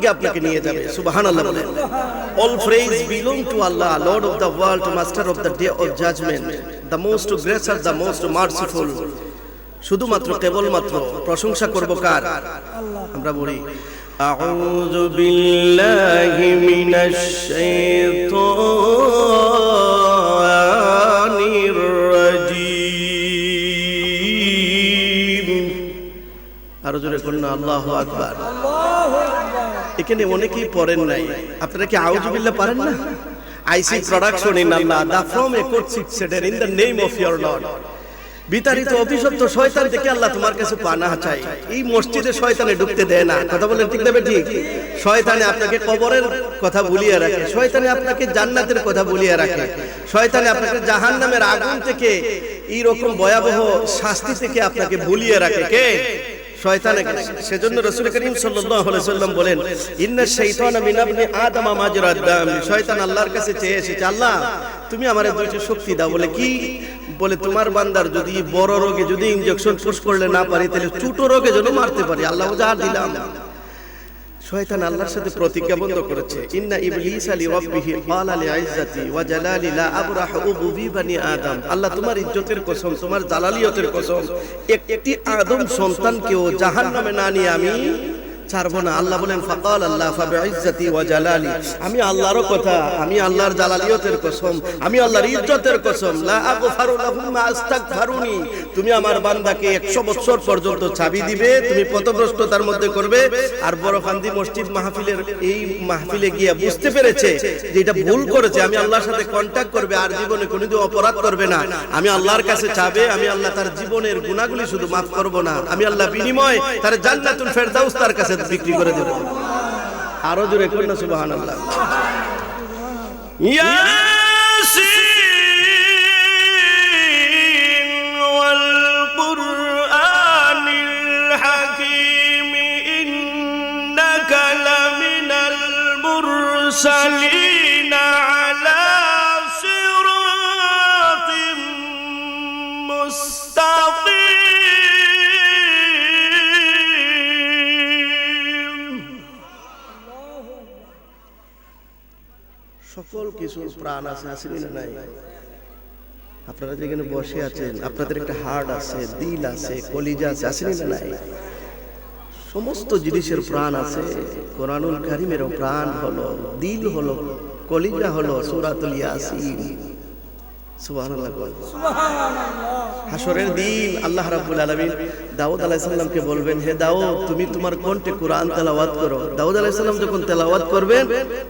স্বর্গে আপনাকে নিয়ে যাবে। সুবহানাল্লাহ বলেন। All praise belong to Allah, Lord of the world, Master of the day of judgment, the most gracious, the most merciful. শুধুমাত্র কেবলমাত্র প্রশংসা করব কার? আমরা বলি আউযু বিল্লাহি মিনাশ শাইতানির রাজীম। আরো জোরে বলুন আল্লাহু আকবার। এখানে অনেকেই পড়েন নাই, আপনারা কি আউযু বিল্লাহ পারেন না? I see production in Allah, the from a কোট সিক্সেডেন in the name of your lord. বিতাড়িত অভিশপ্ত শয়তান থেকে আল্লাহ তোমার কাছে পানাহ চাই। এই মসজিদে শয়তানে ঢুকতে দেয় না, কথা বলেন ঠিক না ঠিক? শয়তানে আপনাকে কবরের কথা ভুলিয়ে রাখে, শয়তানে আপনাকে জান্নাতের কথা ভুলিয়ে রাখে, শয়তানে আপনাকে জাহান্নামের আগুন থেকে এই রকম ভয়াবহ শাস্তি থেকে আপনাকে ভুলিয়ে রাখে। কে? শয়তান। সেজন্য রাসূল করিম সাল্লাল্লাহু আলাইহি ওয়াসাল্লাম বলেন ইন্না শাইতানা মিন ইবনি আদম মাজরাদ দাম। শয়তান আল্লাহর কাছে চেয়ে এসেছে, আল্লাহ তুমি আমারে দুইটা শক্তি দাও। বলে কি? বলে তোমার বান্দার যদি বড় রোগে যদি ইনজেকশন পুশ করলে না পারি, তাহলে ছোট রোগে যেন মারতে পারি। আল্লাহ যা দিলাম। শয়তান আল্লাহর সাথে প্রতিজ্ঞাবদ্ধ করেছে, ইন্না ইবলিসা লিরাব্বিহি ক্বালা লিইজ্জাতি ওয়া জালালি লা আবরাহু বি বানি আদম। আল্লাহ তোমার ইজ্জতের কসম, তোমার জালালিয়তের কসম, একটি আদম সন্তানকেও জাহান্নামে না নিয়ে আমি ছাড়বো না। আল্লাহ বলেন ফাকাল আল্লাহ ফাবিইজ্জাতি ওয়া জালালি, আমি আল্লাহর কথা, আমি আল্লাহর জালালিয়তের কসম, আমি আল্লাহর ইজ্জতের কসম, লা আগফারু লাহুম মা আস্তাগফারুনি। তুমি আমার বান্দাকে 100 বছর পর্যন্ত ছাবি দিবে, তুমি পথভ্রষ্টতার মধ্যে করবে। আর বড়খান্দি মসজিদ মাহফিলের এই মাহফিলে গিয়ে বুঝতে পেরেছে যে এটা ভুল করেছে, আমি আল্লাহর সাথে কন্টাক্ট করবে, আর জীবনে কোনোদিন অপরাধ করবে না। আমি আল্লাহর কাছে চাবে, আমি আল্লাহ তার জীবনের গুনাহগুলি শুধু মাফ করব না, আমি আল্লাহ বিনিময় তার জান্নাতুল ফেরদাউস তার কাছে বিক্রি করে দেব। আরো জোরে করুন না সুবহানাল্লাহ। ইয়াসিন ওয়াল কুরআনিল হাকীম ইন্নাকা লামিনাল মুরসালিন আলা সিরাতিম মুস্তাকিম। সকল কিছুর প্রাণ আছে, আসেনি না নাই? আপনারা যেখানে বসে আছেন, আপনাদের একটা হার্ট আছে, দিল আছে, কলিজা আছে, আসেনি না নাই? সমস্ত জিনিসের প্রাণ আছে। কোরআনুল কারীমেরও প্রাণ হলো, দিল হলো, কলিজা হলো সূরাতুল ইয়াসিন। সুবহানাল্লাহ। হাসরের দিন আল্লাহ রাব্বুল আলামিন দাউদ আলাইহিস সালামকে বলবেন, হে দাউদ তুমি তোমার কণ্ঠে কোরআন তেলাওয়াত করো। দাউদ আলাইহিস সালাম যখন তেলাওয়াত করবেন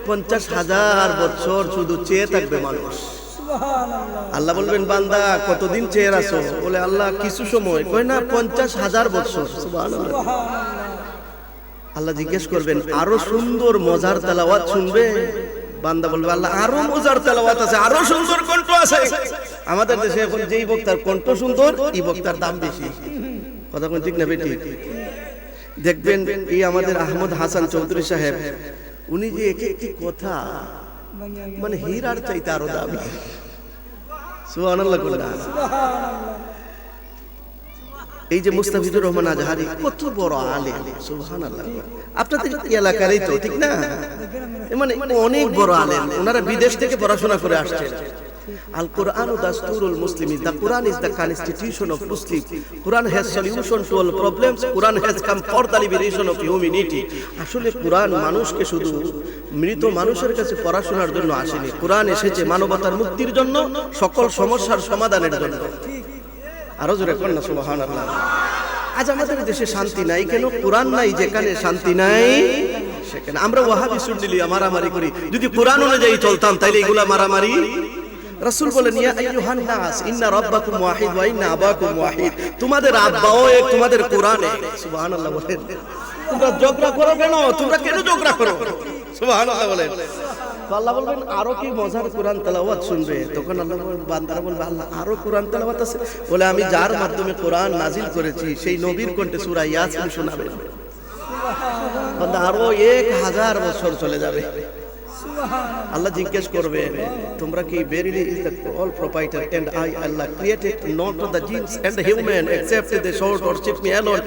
50,000 বছর শুধু চেয়ে থাকবে মানুষ। সুবহানাল্লাহ। আল্লাহ বলবেন, বান্দা কতদিন চেয়ে আছো? বলে আল্লাহ কিছু সময়। কয় না 50,000 বছর। সুবহানাল্লাহ। আল্লাহ জিজ্ঞেস করবেন, আরো সুন্দর মজার তেলাওয়াত শুনবে? বান্দা বলবে, আল্লাহ আরো মজার তেলাওয়াত আছে, আরো সুন্দর কণ্ঠ আছে। আমাদের দেশে এখন যেই বক্তার কণ্ঠ সুন্দর, এই বক্তার দাম বেশি। কথা কোন ঠিক না বেটি? দেখবেন এই আমাদের আহমদ হাসান চৌধুরী সাহেব, উনি যে এক একটি কথা মানে হীরার চাইতে আরো দামি। সুবহানাল্লাহ। এই যে মুস্তাফিজুর রহমান আজহারি কত বড় আলেম, সুবহানাল্লাহ। আপনাদের এলাকারই তো, ঠিক না? মানে অনেক বড় আলেম, ওনারা বিদেশ থেকে পড়াশোনা করে আসছেন। Al Quran dasturul Muslimin. The Quran is the constitution of Muslim. Quran has solution to all problems. Quran has come for the liberation of humanity. আসলে কোরআন মানুষকে শুধু মৃত মানুষের কাছে পড়াশোনার জন্য আসেনি। কোরআন এসেছে মানবতার মুক্তির জন্য, সকল সমস্যার সমাধানের জন্য। আরো জোরে করুন না সুবহানাল্লাহ। আজ আমাদের দেশে শান্তি নাই কেন? কোরআন নাই যেখানে, শান্তি নাই সেখানে। আমরা ওয়াহাবি সুন্নি মারামারি করি, যদি কোরআন অনুযায়ী চলতাম তাইলে এগুলা মারামারি। রাসূল বলেন, ইয়া আইয়ুহান নাস ইন্না রাব্বাকুম ওয়াহিদ ওয়া ইন্না আবাকুম ওয়াহিদ। তোমাদের আব্বাও এক, তোমাদের কোরআন এক। সুবহানাল্লাহ বলেন। তোমরা ঝগড়া করো কেন? তোমরা কেন ঝগড়া করো? সুবহানাল্লাহ বলেন। আল্লাহ বলবেন, আরো কি মজার কোরআন তেলাওয়াত শুনবে? তখন আল্লাহ বান্দারা বলবে, আল্লাহ আরো কোরআন তেলাওয়াত আছে? বলে, আমি যার মাধ্যমে কোরআন নাজিল করেছি সেই নবীর কণ্ঠে সূরা ইয়াসিন শোনাবেন। বান্দা আরো 1000 বছর চলে যাবে। আল্লাহ জিজ্ঞেস করবে তোমরা কি verily is the all proprietor and I Allah created not the jinns and the human except they should worship me alone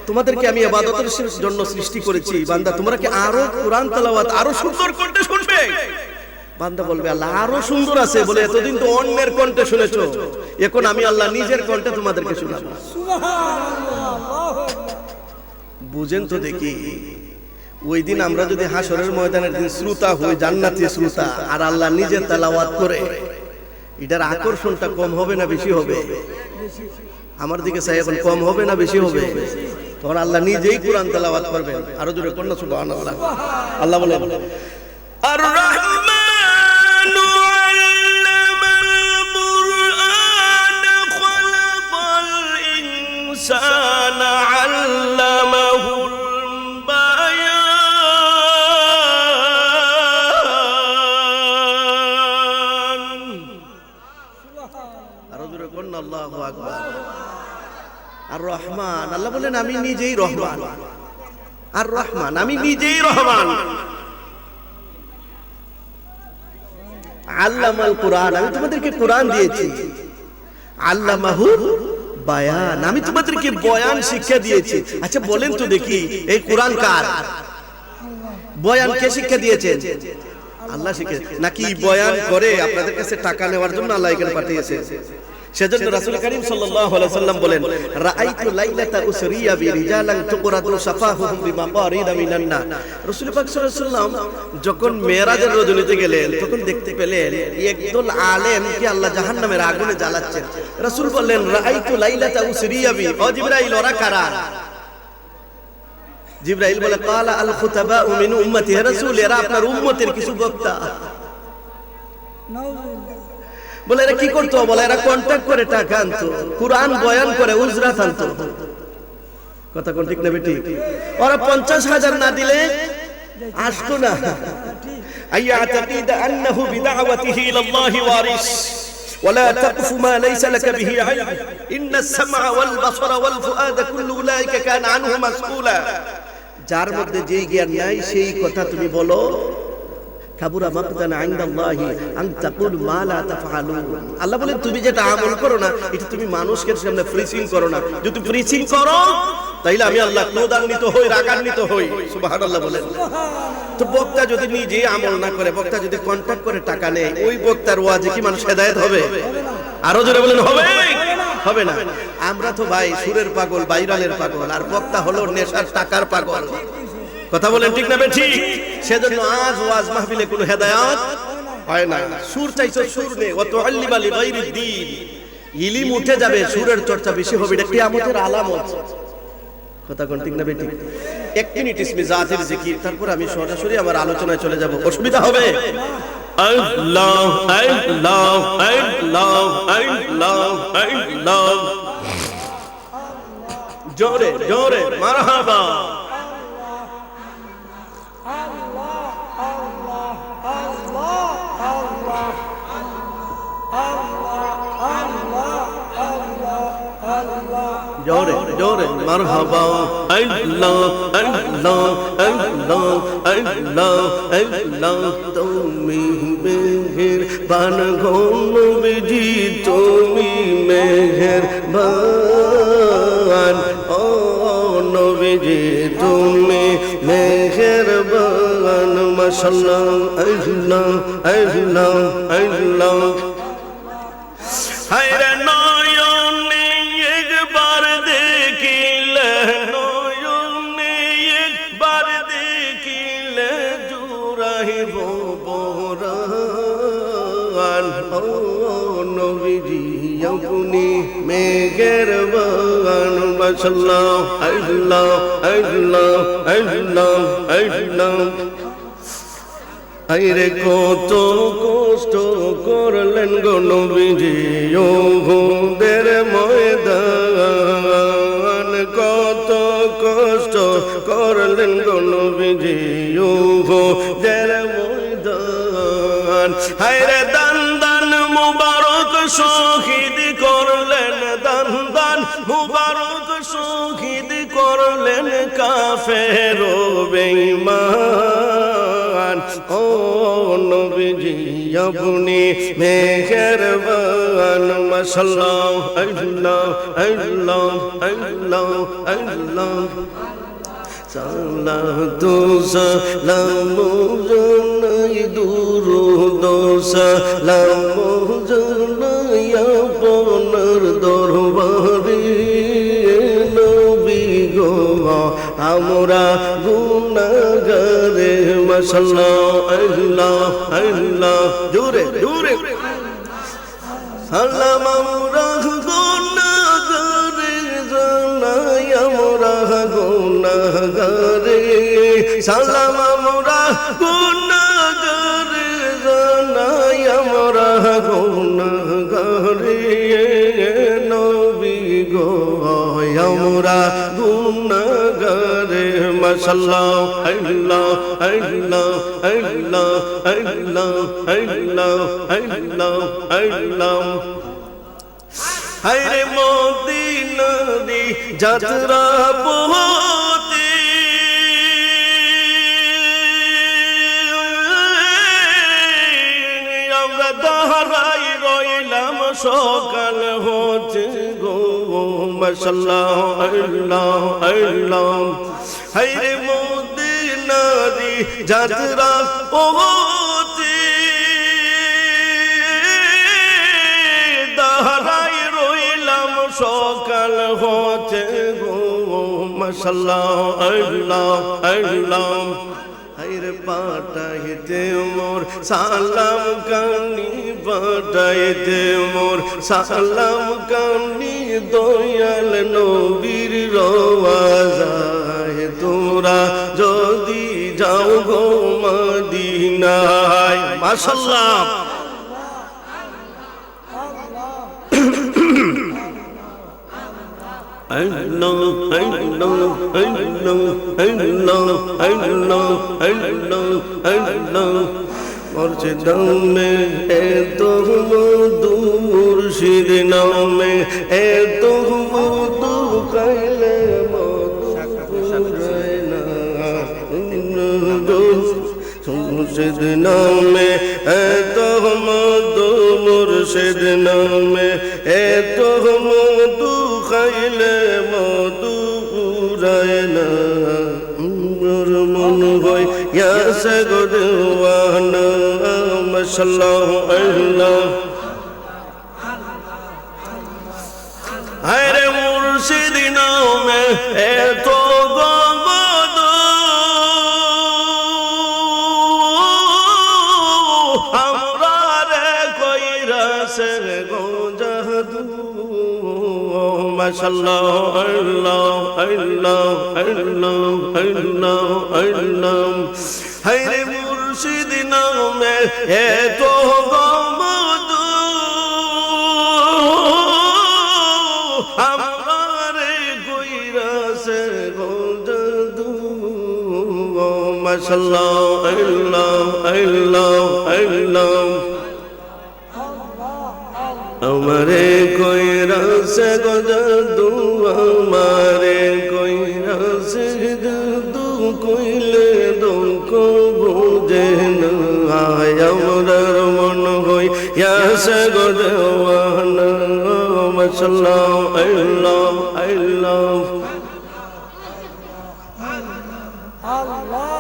তোমাদেরকে আমি ইবাদতের জন্য সৃষ্টি করেছি বান্দা তোমরা কি আরো কোরআন তেলাওয়াত আরো সুন্দর কণ্ঠে শুনবে বান্দা বলবে আল্লাহ আরো সুন্দর আছে বলে এতদিন তো অন্যের কণ্ঠে শুনেছো এখন আমি আল্লাহ নিজের কণ্ঠে তোমাদেরকে শোনাবো সুবহানাল্লাহ আল্লাহু আকবার বুঝেন তো দেখি ওই দিন আমরা যদি হাসরের ময়দানের দিন শ্রোতা হই জান্নাতি শ্রোতা আর আল্লাহ নিজে তেলাওয়াত করে এটার আকর্ষণটা কম হবে না বেশি হবে আমার দিকে চাই এখন কম হবে না বেশি হবে তখন আল্লাহ নিজেই কোরআন তেলাওয়াত করবেন আরো জোরে পড়না সুবহানাল্লাহ আল্লাহ বলেন আর রহমানু আল্লামাল কুরআন খালাকাল ইনসানা আল্লামাহুল আল্লাহু আকবার আর রহমান আল্লাহ বলেন আমি নিজেই রহমান আর রহমান আমি নিজেই রহমান আল্লামাল কুরআন আমি তোমাদেরকে কোরআন দিয়েছি আল্লামাহু বায়ান আমি তোমাদেরকে বয়ান শিক্ষা দিয়েছি আচ্ছা বলেন তো দেখি এই কোরআন কার বয়ান কে শিক্ষা দিয়েছেন আল্লাহ শিক্ষা নাকি বয়ান করে আপনাদের কাছে টাকা নেওয়ার জন্য আল্লাহ এখানে পাঠিয়েছে সেজন্য রাসূল করিম সাল্লাল্লাহু আলাইহি ওয়াসাল্লাম বলেন রাআইতু লাইলাতা উসরিয়া বিরিজালান তুকরাদু সাফাহুম বিমাকারিদ মিনান নার রাসূল পাক সাল্লাল্লাহু আলাইহি ওয়াসাল্লাম যখন মেরাজের রজনীতে গেলেন তখন দেখতে পেলেন একদল আলেম কি আল্লাহ জাহান্নামের আগুনে জ্বালাচ্ছেন রাসূল বললেন রাআইতু লাইলাতা উসরিয়া বি ও জিবরাইল ওরা কারা জিবরাইল বলে ক্বালা আল খুতাবা মিন উম্মতি হে রাসূল এরা আপনার উম্মতের কিছু বক্তা বলে এরা কি করতো বলে এরা কন্টাক্ট করে টাকা আনতো কুরআন বয়ান করে উজরাত আনতো কথা কোন ঠিক না বেটি ওরা 50,000 না দিলে আসতো না আইয়া তাকিদ আন্নাহু বিদাওয়াতিহি ইলাল্লাহি ওয়ারিস ولا تقف ما ليس لك به علم ان السمع والبصر والفؤاد كل اولئك كان عنه مسؤولا যার মধ্যে যেই জ্ঞান নাই সেই কথা তুমি বলো কাবুরা মাকতান ইনদাল্লাহি আন তাকুলু মা লা তাফআলুন আল্লাহ বলেন তুমি যেটা আমল করো না এটা তুমি মানুষের সামনে প্রিচিং করো না যদি প্রিচিং করো তাইলে আমি আল্লাহ ক্রোধান্বিত হই রাগান্বিত হই সুবহানাল্লাহ বলেন তো বক্তা যদি নিজে আমল না করে বক্তা যদি কন্টাক্ট করে টাকা নেয় ওই বক্তার ওয়াজে কি মানুষ হেদায়েত হবে আরো জোরে বলেন হবে হবে না আমরা তো ভাই সুরের পাগল ভাইরালের পাগল আর বক্তা হলো নেশার টাকার পাগল কথা বলেন ঠিক না বেঠি সেজন্য আজ ওয়াজ মাহফিলে কোনো হেদায়েত হয় না সুর চাইছো সুর নে ওয়া তুআল্লিমা লিগাইরিদ দ্বীন ইলম উঠে যাবে সুরের চর্চা বেশি হবে এটা কিয়ামতের আলামত কথা কোন ঠিক না বেঠি এক মিনিট ইসমে জাতির জিকির তারপর আমি সরাসরি আমার আলোচনায় চলে যাব অসুবিধা হবে আল্লাহ আল্লাহ আল্লাহ আল্লাহ আল্লাহ জোরে জোরে মারহাবা জোরে জোরে মারহাবা আল্লাহ আল্লাহ আল্লাহ আল্লাহ আল্লাহ তুমি মেহেরবান গো নবীজি তুমি মেহেরবান ও নবীজি তুমি মেহেরবান মাশাআল্লাহ আল্লাহ আল্লাহ আল্লাহ হায়রে নয়নে একবার দেখিলে নয়নে একবার দেখিলে জুড়াইব পরাণ ও নবীজি আপনি মেহেরবান মাশাআল্লাহ আল্লাহ আল্লাহ আল্লাহ আল্লাহ আইরে কত কষ্ট করলেন গো নবীজি ওহুদের ময়দান কত কষ্ট করলেন গো নবীজি ওহুদের ময়দান হায়রে দান দান মুবারক শহীদ করলেন দান দান মুবারক শহীদ করলেন কাফের ও বেঈমান ও নবীজি আপনি মেহেরবান মাশাআল্লাহ আল্লাহ আল্লাহ আল্লাহ আল্লাহ সালাতু সালামু জানাই দুরূদ সালামু জানাই আপনার দরবারে নবী গো আমরা গুনাহগারে মাশাআল্লাহ আল্লাহ আল্লাহ জোরে জোরে সালাম আমরা গুনাহগারে জানাই আমরা গুনাহগারে সালাম আমরা গুনাহগারে জানাই আমরা গুনাহগারে নবী গো আমরা গুনাহগারে মাশাআল্লাহ আল্লাহ আল্লাহ আল্লাহ আল্লাহ আল্লাহ আল্লাহ আল্লাহ হায়রে মদিনারি যাত্রা পথে আমরা দাঁড়াই রইলাম সকাল হতে গো মাশাআল্লাহ আল্লাহ আল্লাহ হায়রে মদিনারি যাত্রা পথে দাঁড়াই রইলাম সকাল হতে গো মাশাআল্লাহ আল্লাহ আল্লাহ হায়রে পাঠাইতে মোর সালাম কানি পাঠাইতে মোর সালাম কানি দয়াল নবীর রওজায় তোমরা যদি যাও গো মদিনায় মাশাআল্লাহ Allah Allah Allah Allah Allah Allah Allah মুর্শিদ নামে এত মধু মুর্শিদ নামে এত মধু খাইলে মধু ফুরায় না মুর্শিদ নামে এত মধু মুর্শিদ নামে এত মধু খাইলে মধু ফুরায় না মোর মন হয় ইয়াসে গো দেওয়ানা মাশাআল্লাহ আল্লাহ হায়রে মুর্শিদ নামে এত মধু আমরা রে কইরাছে গো জাদু মাশাআল্লাহ আল্লাহ আল্লাহ আল্লাহ আল্লাহ আল্লাহ হায়রে মুর্শিদ নামে এত মধু আমরা রে কইরাছে গো জাদু মাশাআল্লাহ আল্লাহ আল্লাহ আল্লাহ আমারে কইরাছে গো জাদু আমারে কইরাছে জাদু কইলে দুঃখ বুঝে না আমরার মন হই ইয়াসে গো দেওয়ানা মাশাআল্লাহ আল্লাহ আল্লাহ আল্লাহ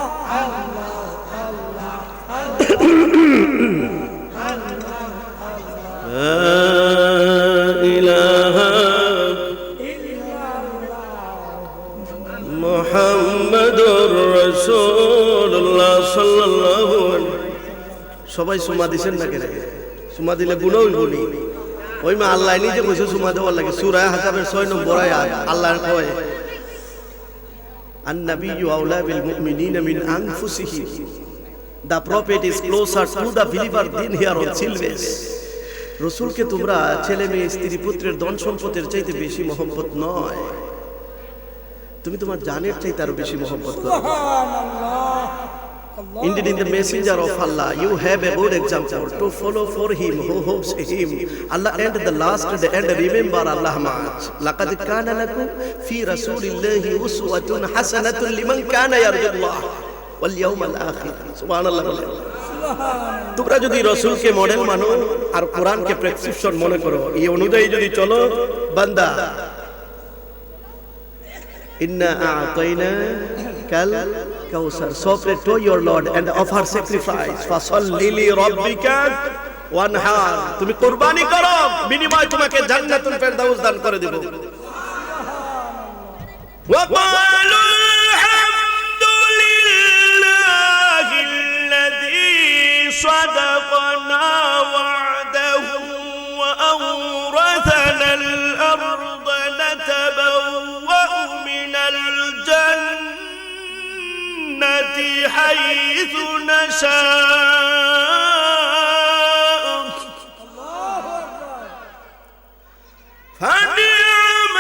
মুহাম্মাদুর রাসূলুল্লাহ সাল্লাল্লাহু আলাইহি সবাই সুমা দিছেন না কেন সুমা দিলে গুণই গুণী ওই মা আল্লাহ নিজে কইছে সুমা দেওয়ার লাগে সূরা হাসাবের 6 নম্বর আয়াত আল্লাহ কয় আন-নাবিয়্যু আওলা বিল মুমিনিনা মিন আনফুসিহিম The prophet is closer to the believer than here on silver. রসুলকে তোমরা ছেলে মেয়ে স্ত্রী পুত্রের ধন সম্পদের চাইতে বেশি মহব্বত নয়, তুমি তোমার জানের চাইতে আরো বেশি মহব্বত করো। Indeed, in the messenger of Allah, you have a good example to follow for him who hopes him. Allah and the last day and remember Allah much. لقد كان لكم في رسول الله أسوة حسنة لمن كان يرجو الله. ওয়াল ইয়াউমাল আখির। সুবহানাল্লাহ বলেন। তোমরা যদি রাসূলকে মডেল মানো আর কোরআনকে প্রেসক্রিপশন মনে করো, এই অনুযায়ী যদি চলো, বান্দা ইন্না আ'তাইনা কাল কাউসার, so pray to your Lord and offer sacrifice, fasalli li rabbika wanhar, তুমি কুরবানি করো, বিনিময় তোমাকে জান্নাতুল ফেরদাউস দান করে দেব। ওয়া ক্বালু আলহামদুলিল্লাহিল্লাযী সাদাকানা ওয়া'দাহু ওয়া আওরাসানা আল-আরদা নাতাবাওয়া'u মিনাল জান্নাতি হাইথু নাশা'উ فنعم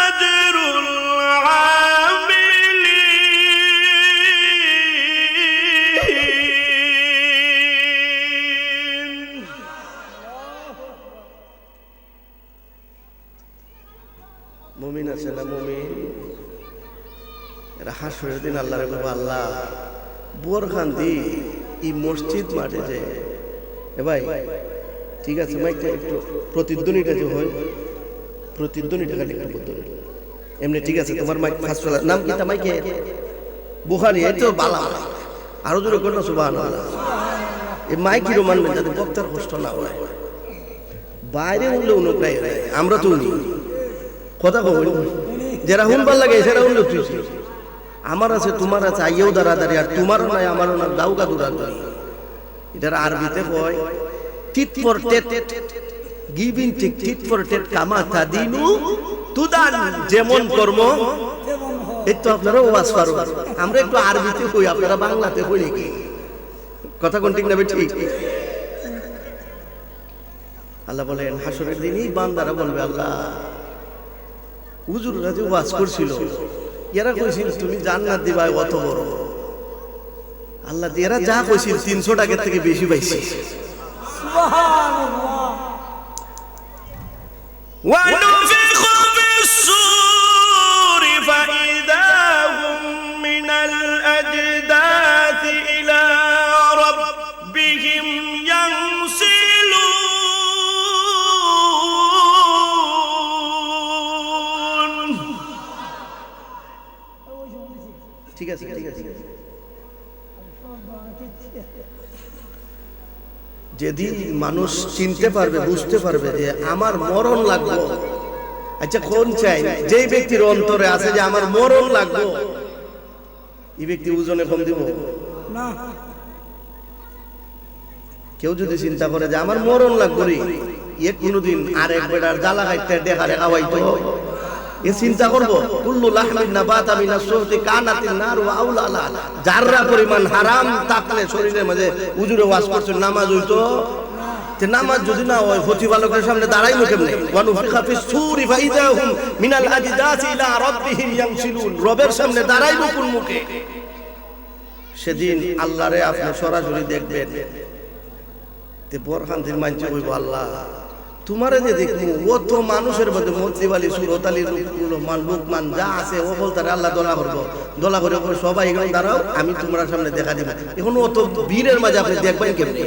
أجر العاملين. মুমিন আছে না মুমিন, এরা হাসরের দিন আল্লাহর কাছে, আল্লাহ বোরখান্দি এই মসজিদ মাঠে যে এ ভাই ঠিক আছে মাইকটা একটু প্রতিধ্বনিটা যে হয়, প্রতিধ্বনিটা খালি একটু বলতে এমনি ঠিক আছে। তোমার মাইক ফাস্ট চলা, নাম কি তা মাইকে? বুখারী। এই তো বালা, আরো জোরে করো সুবহানাল্লাহ। এই মাইক কি মানবেন যাতে বক্তার কষ্ট না হয়, বাইরে উঠলে উনুকটাই হয়, আমরা তো উনি কথা কই যারা হুনবার লাগে সেটা উঠলে তুই আমার আছে তোমার আছে আইয়েও দাঁড়াদাঁড়ি, আর তোমারও নাই আমারও না, দাউকা দৌড়াদৌড়ি। এটার আরবিতে কয় টিট ফর টেট, গিভিং ঠিক টিট ফর টেট, কামা তাদিনু তুদান, যেমন কর্ম এই তো আপনারা ওয়াজ পারো, আমরা একটু আরবিতে কই, আপনারা বাংলাতে কই নাকি? কথা কোন ঠিক না ঠিক? আল্লাহ বলেন হাসরের দিনই বান্দারা বলবে, আল্লাহ হুজুররা যে ওয়াজ করছিল এরা কইছিল তুমি জান্নাত দিবা অত বড়, আল্লাহ এরা যা কইছিল 300 টাকার থেকে বেশি পাইছে। সুবহানাল্লাহ। ওয়া নুফিখু ফিস-সূরি ফাইদা হুম মিনাল আজদাথি ইলা রাব্বিহিম ইয়ানসিলুন। ঠিক আছে ঠিক আছে। যেদিন মানুষ চিনতে পারবে, বুঝতে পারবে যে আমার মরণ লাগবে, আচ্ছা কোন চাই, যেই ব্যক্তির অন্তরে আছে যে আমার মরণ লাগবে, এই ব্যক্তি ওজনে কম দিব না। কেউ যদি চিন্তা করে যে আমার মরণ লাগবে রে, এ কোনদিন আরেক বেটার জ্বালা খাইতে দেখা রেখা হইতো, এ চিন্তা করবো? কুল্লু লাহমিন নাবাতা মিনাস সুহতি কানাতিন নার ওয়া আউলা লাহা, যাররা পরিমাণ হারাম থাকলে শরীরের মাঝে উজুরে ওয়াজ করছে নামাজ হইতো, তে নামাজ যদি না হয় প্রতিপালকের সামনে দাঁড়াইলো কেমনে? ওয়া নুফিখা ফিস-সূরি ফাইদা হুম মিনাল আজদাসি ইলা রাব্বিহিম ইয়ানসিলুন, রবের সামনে দাঁড়াইলো কোন মুখে? সেদিন আল্লাহরে আপনি সরাসরি দেখবেন, তে বোরখানদের মানছে কইবো, আল্লাহ তোমারে যে দেখবো ও তো মানুষের মধ্যে মতিবালি সুরতালি রূপগুলো লোকমান যা আছে ও বলতারে আল্লাহ দোলা করবো, দোলা করে সবাই এখানে দাঁড়াও, আমি তোমরা সামনে দেখা দিব। এখন ও তো বীরের মাঝে আপনি দেখবেন কেমনে?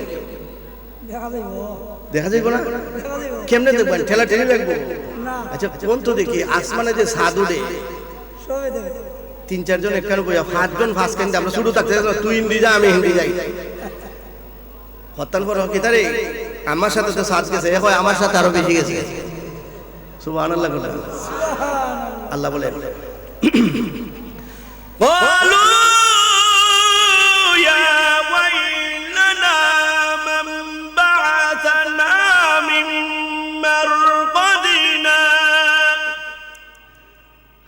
দেখা যাইব না? কেমনে দেখবেন? ঠেলা ঠেলে দেখবো? আচ্ছা কোন তো দেখি আসমানে যে সাধু দে 3-4 জন একখানে বইয়া 5 জন ফাঁস কেন আমরা শুরু থাকতে তুই হিন্দি যা আমি হিন্দি যাই, হত্যান পর কিতারে আমার সাথে তো সাজ গেছে, এখন আমার সাথে আরো বেশি গেছে। সুবহানাল্লাহ। আল্লাহ বলেন বলো ইয়া ওয়াইলানা মান বা'আথানা মিন মারকাদিনা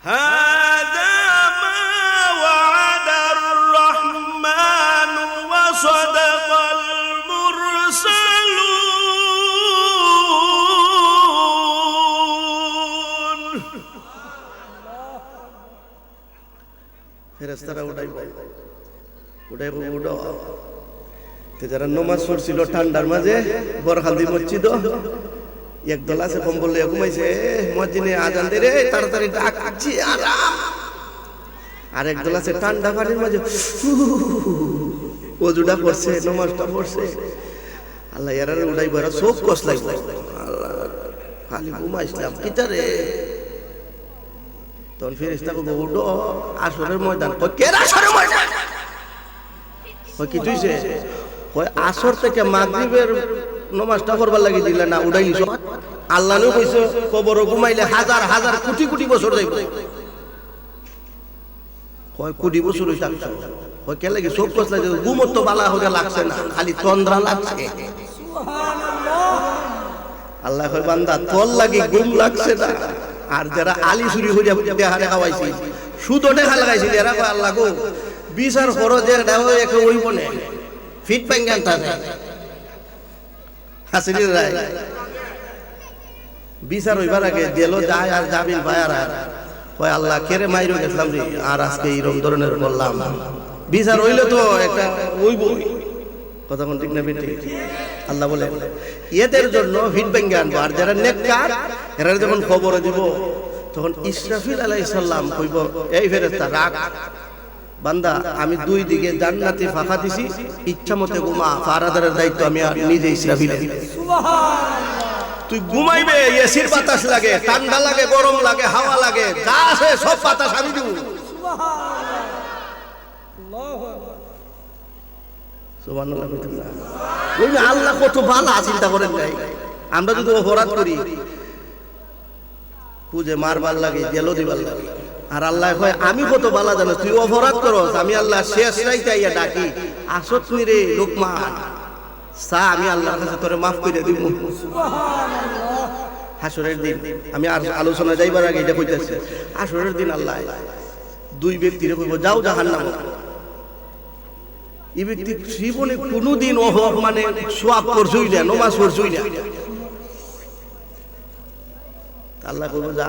হাযা মা ওয়া'দার রাহমান ওয়া সাদাকাল মুরসালুন। ফেরেশতারা উঠাইব যারা নমাজ পড়ছিল ঠান্ডার মাঝে বরখালদি মসজিদ, একদল আছে কম্বল ঘুমাইছে, মসজিদে আজান দে রে তাড়াতাড়ি ডাকছি আরাম, আর একদল আছে ঠান্ডা পানির মাঝে ওজুটা পড়ছে, নমাজটা পড়ছে, আল্লাহ এরা উড়াই বেড়া সব কষ্ট লাগবে, আল্লাহ খালি ঘুমাইছিলাম কিটারে। তখন ফেরেশতা বলবো উঠো আসরের ময়দান। কেন আসরের ময়দান? কি তুইছে? আসর থেকে মাগরিবের নমাজটা করবার লাগি দিলে না উড়াইলি সব। আল্লাহ নে কইছে কবর ঘুমাইলে হাজার হাজার কোটি কোটি বছর যাইব। কয় কোটি বছর হই থাকছো। কয় কে লাগি সব কষ্ট লাগে, ঘুমত তো বালা হয়ে লাগছে না, খালি তন্দ্রা লাগছে। আল্লাহ কয় বান্দা তোর লাগি ঘুম লাগছে না, আর যারা আলি চুরি হইয়া দেহারে খাওয়াইছি সুদ দেখা লাগাইছিল এরা কয় আল্লাহ গো বিচার করো যে একে হইব না, ফিট পাঙ্গান থাকে হাসিনি রায় বিচার হইবার আগে জেলও যায় আর যাবিল ভাইয়ার কয় আল্লাহ কেরে মাইরো গেছিলাম রে, আর আজকে এইরকম ধরনের বললাম। বিচার হইলে তো একটা হইব, কথা কোন ঠিক না বেটি? আল্লাহ বলে এদের জন্য ফিট পাঙ্গা আনবো, আর যারা নেককার এরা যখন খবর দিব তখন ইসরাফিল আলাইহিস সালাম কইব এই ফেরেশতা রাখ বান্দা, আমি দুই দিকে জান্নাতি ফাঁকা দিছি, ইচ্ছা মতে ঘুমা, ফারাদারের দায়িত্ব আমি নিজে ইসরাফিলের। তুই ঘুমাইবে, এসির বাতাস লাগে, ঠান্ডা লাগে, গরম লাগে, হাওয়া লাগে, যা আছে সব বাতাস আমি দিব। সুবহানাল্লাহ। আল্লাহ কত ভালো চিন্তা করেন নাই। আমরা যদি অপরাধ করি পুজে মারবার লাগে, জেলও দিবার লাগে, আর আল্লাহ কয় আমি কত বালা জানো, তুই অপরাধ করস, আমি আল্লাহ শেষ রাইতে আইয়া ডাকি আসত নি রে লোকমান সা, আমি আল্লাহর কাছে তোরে মাফ করে দিব। হাসরের দিন আমি আর আলোচনা যাইবার আগে এটা কইতেছি, হাসরের দিন আল্লাহ দুই ব্যক্তিরে কইব যাও জাহান্নামে। এই ব্যক্তি জীবনে কোনোদিন মানে সোয়াব করছই না, নামাজ পড়ছই না, আল্লাহ কইব যা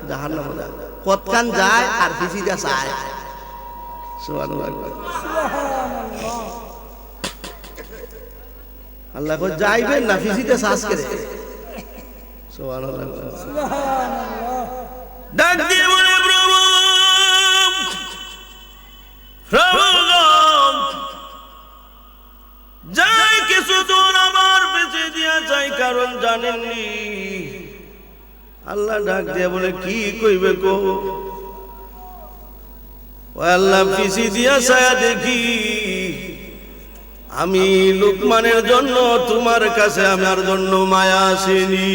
জাহান্নামে যা, কতখান যায় আর ফিসিটা চায়। সুবহানাল্লাহ। আল্লাহ কই যাইবেন না, ফিসিটা সাজ করে। সুবহানাল্লাহ। ডাক দিয়ে বলে প্রভু, প্রভু যাই কিছু দূর আমার বেঁচে দিয়া চাই, কারণ জানেননি। আল্লাহ ডাক দিয়ে বলে কি কইবে কো? ও আল্লাহ ফিসি দিয়া ছায়া দেখি আমি লুকমানের জন্য তোমার কাছে আমার জন্য মায়া আসেনি।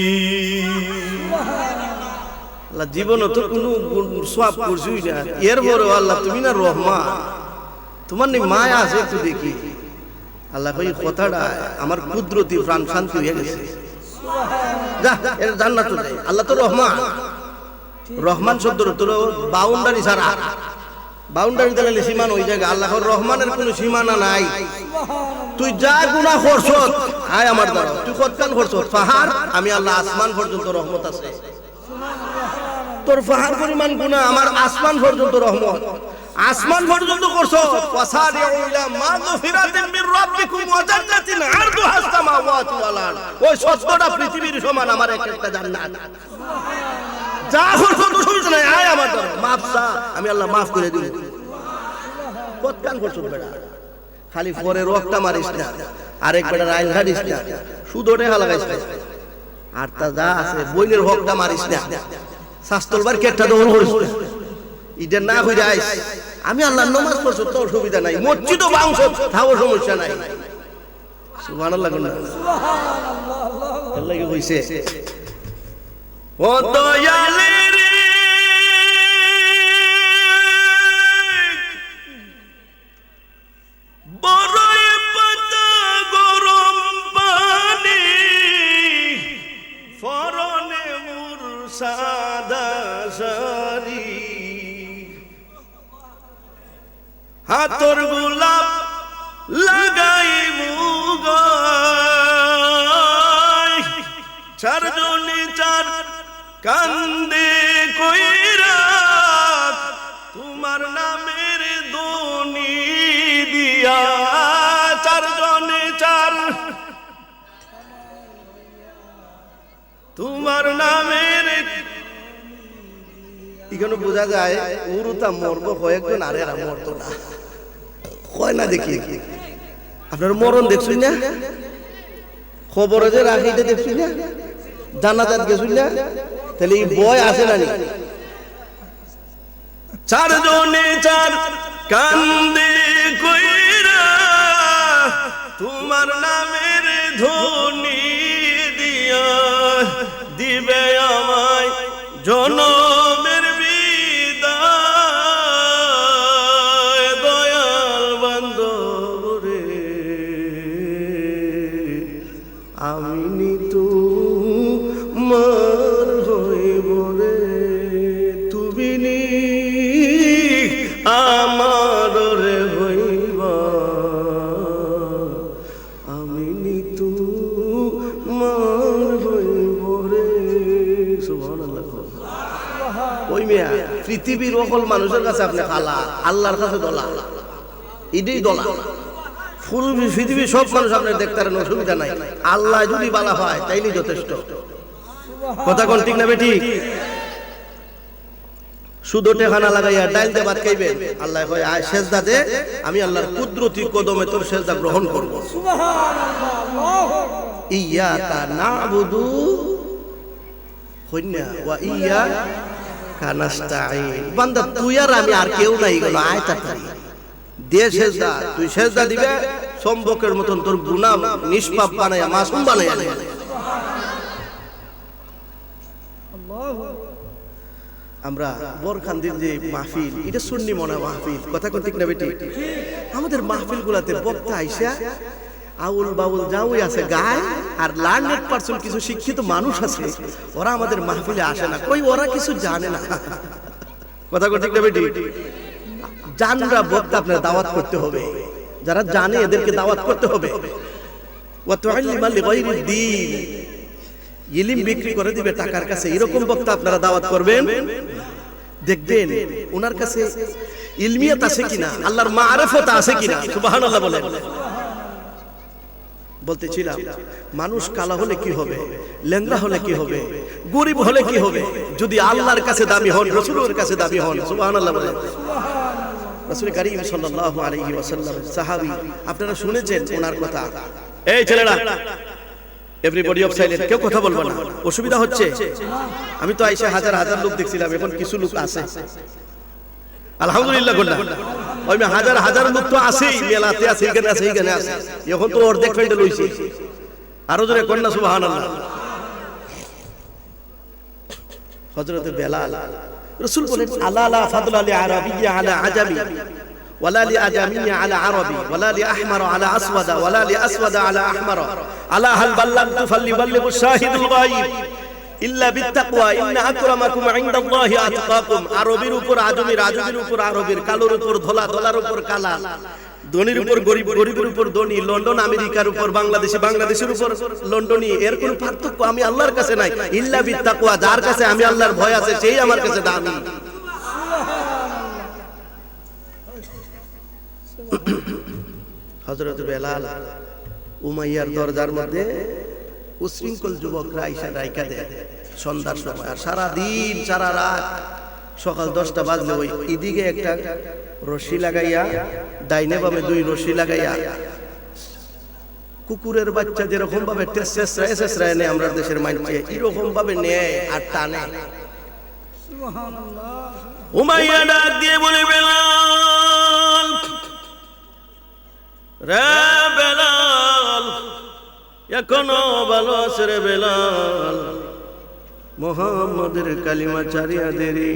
আল্লাহ জীবন তো কোনো সওয়াব করছই না, এরপরেও আল্লাহ তুমি না রহমান, তোমার নি মায়া আছে একটু দেখি। আল্লাহ কই কথাটা আমার কুদরতি প্রাণ শান্তি হয়ে গেছে, যা এর জান্নাত যাই। আল্লাহ তো রহমান, রহমান শব্দর তো বাউন্ডারি ছাড়া, বাউন্ডারি দিলে সীমানা ওই জায়গা। আল্লাহর রহমানের কোনো সীমানা নাই। তুই যা গুনাহ করছস আয় আমার দ্বারা, তুই কতখান করছস পাহাড়, আমি আল্লাহ আসমান পর্যন্ত রহমত আছে। তোর পাহাড় পরিমাণ গুনাহ, আমার আসমান পর্যন্ত রহমত। আসমান পর্যন্ত করছস, ওয়াসারিউ ইলা মাগফিরাতিন মির রাব্বিকুম ওয়া জান্নাতিন আরদুহাস সামাওয়াতু ওয়াল আরদ। ওই ১৭টা পৃথিবীর সমান আমার একটা জান্নাত। যা করছস তো সমস্যা নাই, আয় আমার দ্বারা মাফ চা, আমি আল্লাহ মাফ করে দিব। কতখান করছস বেটা, খালি পরে রক্তা মারিস না, আরেক বেটা রাইল হারিস না, সুদ ওঠে লাগাইস না, আর তা যা আছে বইনের হকটা মারিস না, শাস্তলবার কেটটা দৌড় করিস না, ইটা না হয়ে যাইস। আমি আল্লাহ নামাজ পড়ছ তো অসুবিধা নাই, মসজিদও বাংশ তাও সমস্যা নাই। সুবহানাল্লাহ। সুবহানাল্লাহ। আল্লাহ কি কইছে, ও দয়ালের বড়ই পাতা গরম পানি, ফরনে মুর সাদা সারি, হাতর গোলাপ লাগাই মুগাই, চারজনে চার কান্দে কইরা তোমার নামের দনি দিয়া, চারজনে চার তোমার নামের এখানে বোঝা যায় উরুতা মরবো কয়েকজন আর এরা মরতো না হয় না দেখি আপনার মরণ দেখছুন না খবরে যে রাখিতে দেখছুন না জানাজাত গেছুন না তাহলে এই বয় আসে না নি চারজনে চার কান্দে কইরা তোমার নামের ধ্বনি দিয়া দিবে আমায় জনমের বিদায় দয়াল বান্ধবরে আমি তোমার হইব রে তুমি নি আমার রে হইবা আমি নি তোমার হইব রে সুবহানাল্লাহ ওই মেয়া পৃথিবীর সকল মানুষের কাছে আপনি খালা আল্লাহর কাছে দলা এটাই দলা ফুল পৃথিবী সব মানুষ আপনার দেখতে পারেন অসুবিধা নাই আল্লাহ যদি বলা হয় তাইলে যথেষ্ট কথা কোন ঠিক না বেটি শুধু টেখানা লাগাইয়া ডাইল দিয়ে ভাত খাইবেন আল্লাহ কয় আয় সেজদা দে আমি আল্লাহর কুদরতি কদমে তোর সেজদা গ্রহণ করব সুবহানাল্লাহ ইয়াকা নাবুদু কইনা ওয়া ইয়াকা নাস্তাঈন বান্দা তুই আর আমি আর কেউ নাই গেল আয় তাড়াতাড়ি দে সেজদা তুই সেজদা দিবে সম্পর্কের মতন তোর গুনাহ নিষ্পাপ বানায়া মাসুম বানায়া আল্লাহু আমরা বরখান্দির যে মাহফিল এটা সুন্নি মনা মাহফিল কথা কোন ঠিক না বেটি আমাদের মাহফিল গুলাতে বক্তা আইসা আউল বাউল যাওই আছে গায় আর লার্নেড পারসন কিছু শিক্ষিত মানুষ আছে ওরা আমাদের মাহফিলে আসে না কই ওরা কিছু জানে না কথা কোন ঠিক না বেটি জানরা বক্তা আপনার দাওয়াত করতে হবে যারা জানে এদেরকে দাওয়াত করতে হবে ওয়া তুআল্লিমা লিগাইরিদ দ্বীন ইলম বিক্রি করে দিবে টাকার কাছে এরকম বক্তা আপনারা দাওয়াত করবেন দেখবেন ওনার কাছে ইলমিয়াত আছে কিনা আল্লাহর মারিফত আছে কিনা সুবহানাল্লাহ বলেন বলতেছিলাম মানুষ কালা হলে কি হবে লেংড়া হলে কি হবে গরিব হলে কি হবে যদি আল্লাহর কাছে দামি হন রাসূলের কাছে দামি হন সুবহানাল্লাহ বলেন রাসূল কারীম সাল্লাল্লাহু আলাইহি ওয়াসাল্লাম সাহাবী আপনারা শুনেছেন ওনার কথা এই ছেলেরা এভরিবডি অফ সাইলেন্ট কেউ কথা বলবে না অসুবিধা হচ্ছে আমি তো আইসা হাজার হাজার লোক দেখছিলাম এখন কিছু লোক আছে আলহামদুলিল্লাহ গোল্লা ওই হাজার হাজার লোক তো আছেই মেলাতে আছে এখানে আছে এখানে আছে এখন তো অর্ধেক ফেন্ডে লইছে আরো জোরে কন্যা সুবহানাল্লাহ হযরত বেলাল রাসূল বলেন আলা লা ফাদলা লি আরাবিয়্যা আলা আজামি ولا لأجامي على عربي ولا لأحمر على أسود ولا لأسود على أحمر ألا هل بلغت فليبلغ الشاهد الغائب إلا بالتقوى إن أكرمكم عند الله أتقاكم আরবির উপর আজমির আজমির উপর আরবির কালোর উপর ধলা ধলার উপর কালা ধনীর উপর গরিব গরিবের উপর ধনী লন্ডন আমেরিকার উপর বাংলাদেশি বাংলাদেশের উপর লন্ডনী এর কোনো পার্থক্য আমি আল্লাহর কাছে নাই ইল্লা বিত্তাকওয়া যার কাছে আমি আল্লাহর ভয় আছে সেই আমার কাছে দামি হযরত বেলাল উমাইয়ার দরজার মধ্যে উশৃঙ্খল যুবকরা আইসা রাইখা দেয় সন্ধ্যার সময় আর সারা দিন সারা রাত সকাল 10টা বাজলে ওই এদিকে একটা রশি লাগাইয়া ডাইনে বামে দুই রশি লাগাইয়া কুকুরের বাচ্চা যেরকম ভাবে টেসরায় নেয় আমরা দেশের মানুষ এরকম ভাবে নেয় আর টানে সুবহানাল্লাহ উমাইয়া ডাক দিয়ে বলে বেলাল রে বেলাল এখনো ভালো আছে রে বেলাল মুহাম্মাদের কালিমা ছাড়িয়া দেরি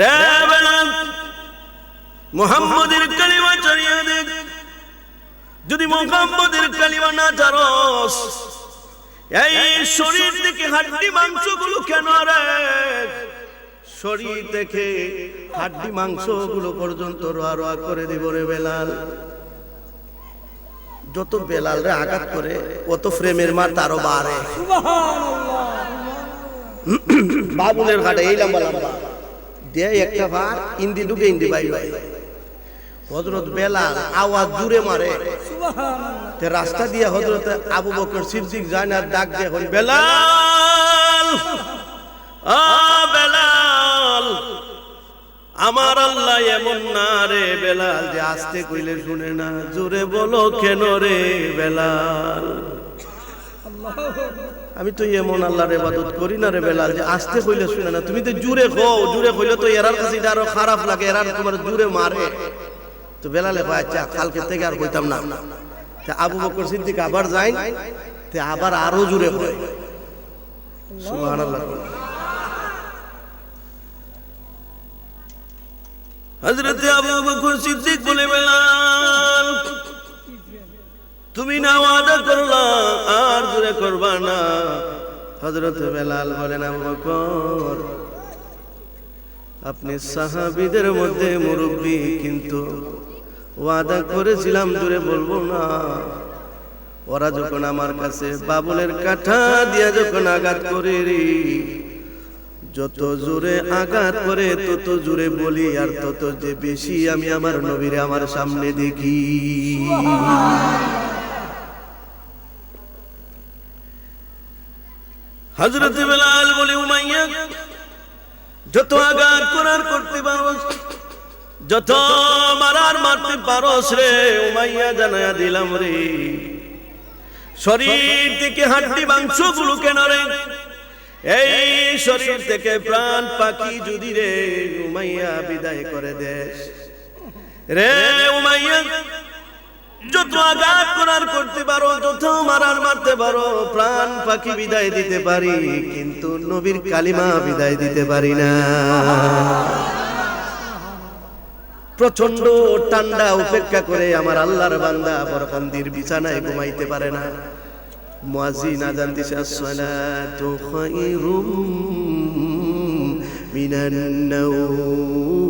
রে বেলাল মুহাম্মাদের কালিমা ছাড়িয়া দে যদি মুহাম্মাদের কালিমা না ছাড়স এই শরীর থেকে হাড্ডি মাংসগুলো কেন রে শরীর থেকে হাড্ডি মাংসগুলো পর্যন্ত রোয়া রোয়া করে দিব রে বেলাল যত বেলাল রে আঘাত করে অত ফ্রেমের মার তারও বাড়ে সুবহানাল্লাহ বাবুলের ঘাটে এই লম্বা লম্বা দে একটা ভার ইন্দি ঢুকে ইন্দি বাই বাই হযরত বেলাল আওয়াজ জুড়ে মারে সুবহানাল্লাহ তে রাস্তা দিয়ে হযরত আবু বকর সিদ্দিক যায় না ডাক দিয়ে বেলাল আমার আল্লাহ এমন না রে বেলাল যে আস্তে কইলে শুনে না, জোরে বলো কেন রে বেলাল। আমি তো এমন আল্লাহর ইবাদত করি না রে বেলাল যে আস্তে কইলে শুনে না। তুমি তো জোরে কও, জোরে কইলে তো এরার কাছে এটা আরো খারাপ লাগে, এরার তোমার জোরে মারে। তো বেলালে কয় আচ্ছা কালকে থেকে আর কইতাম না। তা আবু বকর সিদ্দিক আবার যায়, তে আবার আরো জোরে কয় সুবহানাল্লাহ। হযরত আবু বকর সিদ্দিক বলে বেলাল তুমি না ওয়াদা করলা আর জোরে করবা না। হযরত বেলাল বলেন আবু বকর আপনি সাহাবীদের মধ্যে মুরব্বী, কিন্তু ওয়াদা করেছিলাম জোরে বলবো না। ওরা যখন আমার কাছে বাবুলের কাঠা দিয়া যখন আঘাত করে রে, যত জোরে আঘাত করে তত জোরে বলি, আর তত যে বেশি আমি আমার নবীরে আমার সামনে দেখি। হযরত বেলাল বলে উমাইয়া যত আঘাত করার করতে পারো, যত মারার মারতে পারোস রে উমাইয়া জানায়া দিলাম রে, শরীর থেকে হাড্ডি মাংস গুলো কেন রে, এই শরীর থেকে প্রাণ পাখি যদি রে উমাইয়া বিদায় করে দেশ রে উমাইয়া, যত আঘাত করার করতে পারো, যত মারার মারতে পারো, প্রাণ পাখি বিদায় দিতে পারি, কিন্তু নবীর কালিমা বিদায় দিতে পারি না। প্রচন্ড ঠান্ডা উপেক্ষা করে আমার আল্লাহর বান্দা বরকন্দির বিছানায় ঘুমাইতে পারে না। মুয়াজ্জিন আযান দিছে আসসালাতু খায়রুম মিনান নাওম।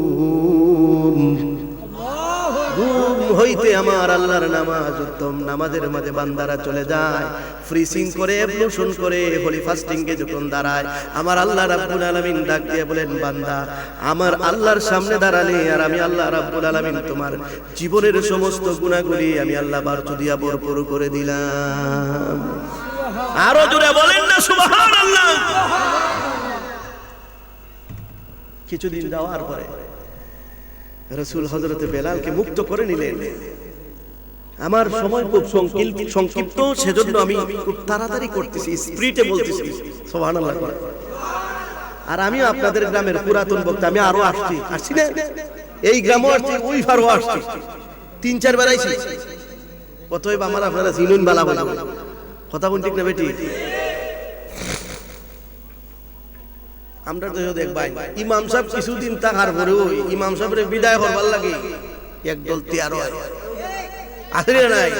ঘুম হইতে আমার আল্লাহর নামাজ উত্তম, নামাজের মাঝে বান্দারা চলে যায়, ফ্রিসিং করে এবলুশন করে হোলি ফাস্টিং এ যখন দাঁড়ায়, আমার আল্লাহ রাব্বুল আলামিন ডাক দিয়ে বলেন বান্দা আমার আল্লাহর সামনে দাঁড়ালে আর আমি আল্লাহ রাব্বুল আলামিন তোমার জীবনের সমস্ত গুনাহগুলি আমি আল্লাহ বারচু দিয়া ভরপুর করে দিলাম। আরো জোরে বলেন না সুবহানাল্লাহ। কিছুদিন যাওয়ার পরে রাসূল হযরত বেলালকে মুক্ত করে নিলেন। আমার সময় খুব সংক্ষিপ্ত, সেজন্য আমি খুব তাড়াতাড়ি করতেছি, স্পিরিটে বলতেছি সুবহানাল্লাহ। আর আমিও আপনাদের গ্রামের পুরাতন বক্তা, আমি আরো আসছি না, এই গ্রামও আসছি, ওই ফারও আসছি, 3-4 বার আইছি। অতএব আমার আপনারা চিনুন বালা বলা কথা কোন ঠিক না বেটি? আমরা তো দেখবাই ইমাম সাহেব কিছুদিন থাকার পরে ওই ইমাম সাহেবের বিদায় করবার লাগে একদল তিয়ারো আসলে নাই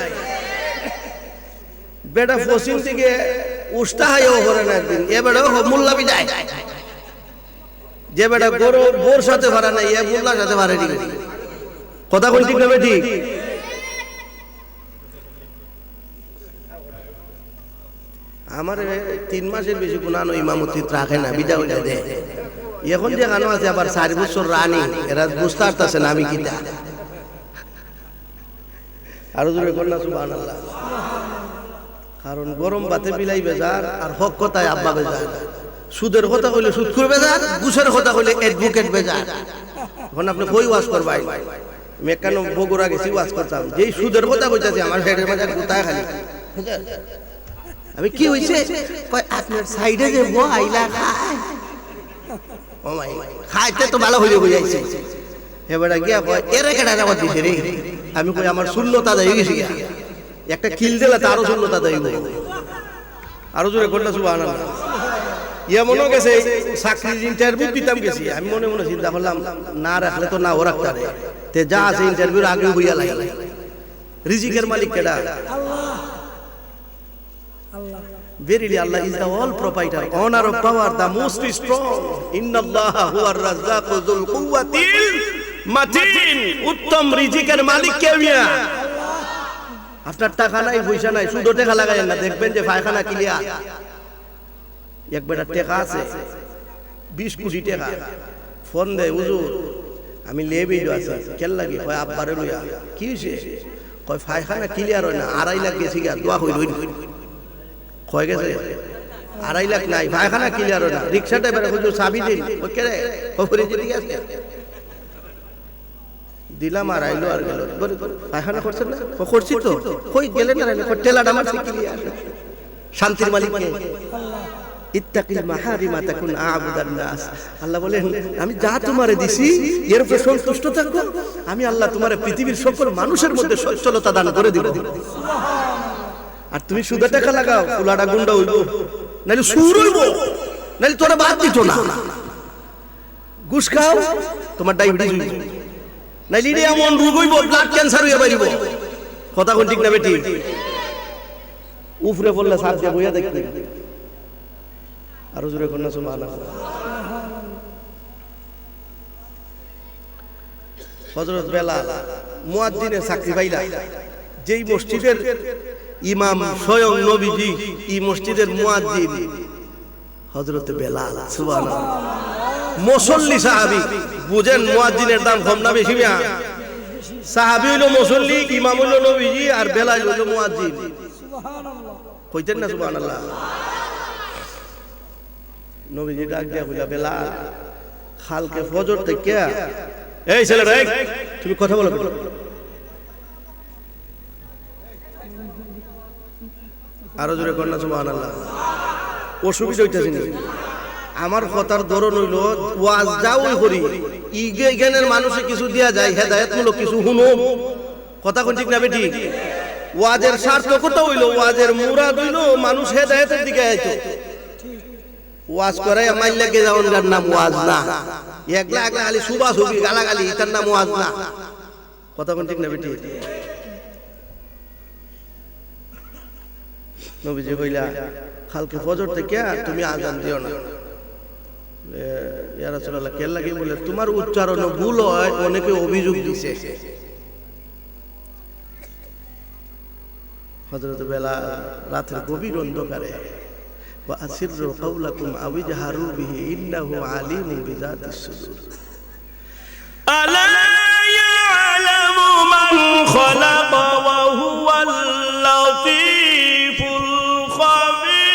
বেটা ফসিল থেকে উস্তা হাইও করে না একদিন, এ বেটা মোল্লা বিদায়, যে বেটা বোর সাথে ভাড়া নাই এ মোল্লার সাথে ভাড়া ঠিক কথা কোন ঠিক না বেটি? আমার 3 মাসের বেশি গুনানো ইমামতি রাখে না, বিদা হইলে দে। এখন যে গানো আছে আবার 4 বছর রানি, এরা বুঝতে পারতেছে না আমি কিতা। আরো জোরে কর না সুবহানাল্লাহ। কারণ গরম ভাতে বিলাই বেজার, আর হক কথায় আব্বা বেজার। সুদের কথা কইলে সুদ করে বেজার, ঘুষের কথা কইলে অ্যাডভোকেট বেজার। এখন আপনি কই ওয়াজ করবাই? মেকানো বগুড়া গেছি ওয়াজ করতাম, যেই সুদের কথা কইতাছি আমার হেডের মাঝে গুতায় খালি। আমি কি হইছে কয় আপনার সাইডে যে বউ আইলা খায়, ও মাই খাইতে তো ভালো হইলে বুঝাইছে। এবারে গিয়া কয় এরে কেডা দাওয়াত দিছে রে? আমি কই আমার শূন্যতা দেই গেছি, একটা কিল দিলা তারও শূন্যতা দেইব। আরো জোরে কইলা সুবহানাল্লাহ। এমনও গেছে চাকরির ইন্টারভিউ দিতাম গেছি, আমি মনে মনে চিন্তা করলাম না রাখলে তো না ও রাখতে পারে, তে যা আছে ইন্টারভিউর আগে হইয়া লাগে। রিজিকের মালিক কেডা? আল্লাহ। Verily Allah is the all provider, honor of power, the most strong. Inna Allaha huwa ar-razzaqu dhul quwwatil matin. উত্তম রিজিকের মালিক কে মিয়া? আপনার টাকা নাই পয়সা নাই, শুধু টাকা লাগায়েন না, দেখবেন যে পায়খানা ক্লিয়ার। এক বেটা টাকা আছে 20 কোটি টাকা, ফোন দেয় হুজুর আমি লেবি আছে কেন লাগি? কয় আব্বারে লইয়া। কি হইছে? কয় পায়খানা ক্লিয়ার হয় না, 2.5 লাখ গেছি গা, দোয়া হইল কয় গেছে 2.5 লাখ নাই, পায়খানা ক্লিয়ার হয় না। রিক্সা ড্রাইভার হুজুর চাবি দিন, ওই কে রে? কই ফরিজি ঠিক আছে দিলাম আর আইলো আর গেল। পায়খানা করছেন না? করছি তো। কই গেলেন আর আইলো? টেলাটা আমার থেকে নিয়ে আসেন। শান্তির মালিক কে? ইত্তাকিল মাহারিমা তাকুন আ'বুদান নাস। আল্লাহ বলেন আমি যা তোমারে দিছি এর উপর সন্তুষ্ট থাকো, আমি আল্লাহ তোমারে পৃথিবীর সকল মানুষের মধ্যে সচ্ছলতা দান করে দিব। আর তুমি সুদে টাকা লাগাও, ফুলাটা গুন্ডা হইব, নাইলে সুর হইব, নাইলে তোরা বাদ দিত না। ঘুষ খাও, তোমার ডায়াবেটিস হইব, নাইলে রে এমন রোগ হইব, ব্লাড ক্যান্সার হইয়া পারিব। কথা কোন ঠিক না বেটি? উফরে পড়লে সাথ দিয়া বইয়া দেখবে। আরো জোরে কন্যা সুবহানাল্লাহ। হযরত বেলাল মুয়াজ্জিনের চাকরি পাইলা, যেই মসজিদের ইমাম স্বয়ং নবীজি, এই মসজিদের মুয়াজ্জিন হযরত বেলাল। সুবহানাল্লাহ। মুসল্লি সাহাবী, বুঝেন মুয়াজ্জিনের দাম কম না বেশি? মিয়া সাহাবী হইলো মুসল্লি, ইমাম হইলো নবীজি, আর বেলাল হইলো মুয়াজ্জিন। সুবহানাল্লাহ কইতেন না? সুবহানাল্লাহ। নবীজি ডাক দিয়া কইলা, বেলাল কালকে ফজর থেকে, এই ছেলেরা তুমি কথা বলো, আরো জোরে কন্যা সুবহানাল্লাহ। অসুবিধা হইতাছে না? আমার কথার ধরন হইল ওয়াজ যাওই করি, ইজ্ঞানের মানুষে কিছু দিয়া যায়, হেদায়েতমূলক কিছু শুনো। কথা কোন ঠিক না বেটি? ওয়াজের সার্থকতা হইল, ওয়াজের মুরাদ হইল মানুষ হেদায়েতের দিকে আইতো। ওয়াজ করাই আমার লাগে যাওয়ার নাম ওয়াজ না। একলা একলা খালি সুবা সুবি গালাগালি, এটার নাম ওয়াজ না। কথা কোন ঠিক না বেটি? নবীজি কইলা, কালকে ফজর থেকে তুমি আযান দিও না। ইয়া রাসূলুল্লাহ কেন লাগে? বলে তোমার উচ্চারণ ভুল হয়, অনেকে অভিযোগ দিছে। হযরত বেলাল রাতের গভীর অন্ধকারে, ওয়া আসিররু কাওলাকুম আও ইজহারু বিহি ইন্নাহু আলিমুন বিযাতিস সুদূর। আলা ইয়ালামু মান খালাকা ওয়া হুয়াল লাতীফুল খাবীর।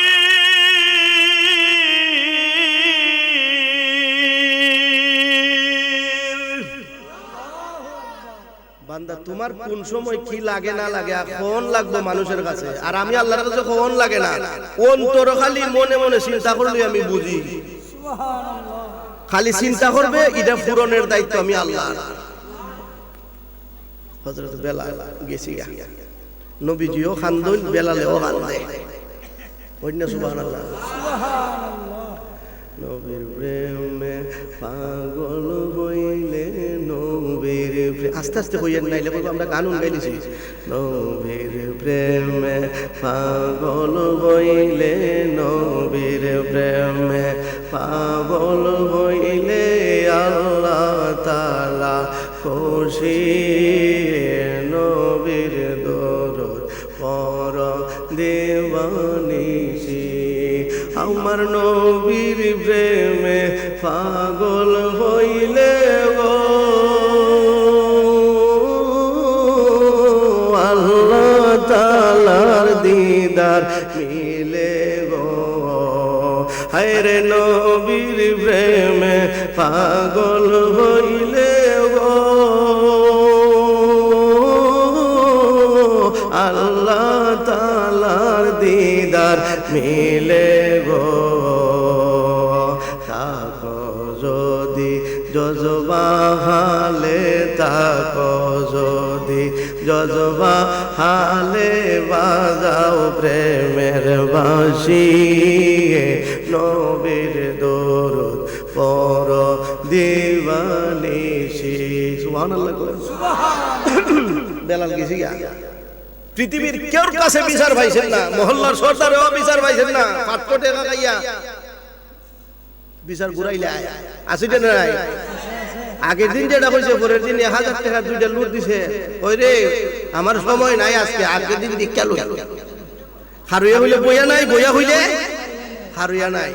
বান্দা তোমার কোন সময় কি লাগে না লাগে এখন লাগবে মানুষের কাছে, আর আমি আল্লাহর কাছে কখন লাগে না। অন্তর খালি মনে মনে চিন্তা করলে আমি বুঝি। সুবহানাল্লাহ। খালি চিন্তা করবে, এটা পূরণের দায়িত্ব আমি আল্লাহর। হযরত বেলাল গেছি গা, নবীজিও খান্দন, বেলালেও কান্দে। কইনা সুবহানাল্লাহ। সুবহানাল্লাহ। নবীর প্রেমে পাগল হইলে, নবীর আস্তে আস্তে কইয়েন নাইলে বলবো আমরা গান গাইছি। নবীর প্রেমে পাগল হইলে, নবীর প্রেমে পাগল হইলে, আল্লাহ তাআলা খুশি। নবীর দরদ পর দেওয়ানিশি, আমার নবীর প্রেমে পাগল হইলে গো, আল্লাহ তাআলার দিদার মিলে গো। হায়রে নবীর প্রেমে পাগল হইলে গো, আল্লাহ তাআলার দিদার মিলে গো। তাকো যদি জজবা হালে, তাকো যদি জজবা হালে, বাজাও প্রেমের বাঁশি। নবীর দরুদ পর দিওয়ানিশি। সুবহানাল্লাহ। বেলাল গেছি গা, পৃথিবীর কেউর কাছে বিচার পাইছেন না, মহল্লার সর্দারেও বিচার পাইছেন না। 500 টাকা খাইয়া বিচার ঘুরাইলে আসিতে নাই। আগের দিন যেটা হয়েছে, পরের দিন 1000 টাকা 2টা লুট দিছে। ওই রে আমার সময় নাই আজকে, আগের দিন দীক্ষা লই। হারুয়া হইলে বইয়া নাই, বইয়া হইলে হারুয়া নাই।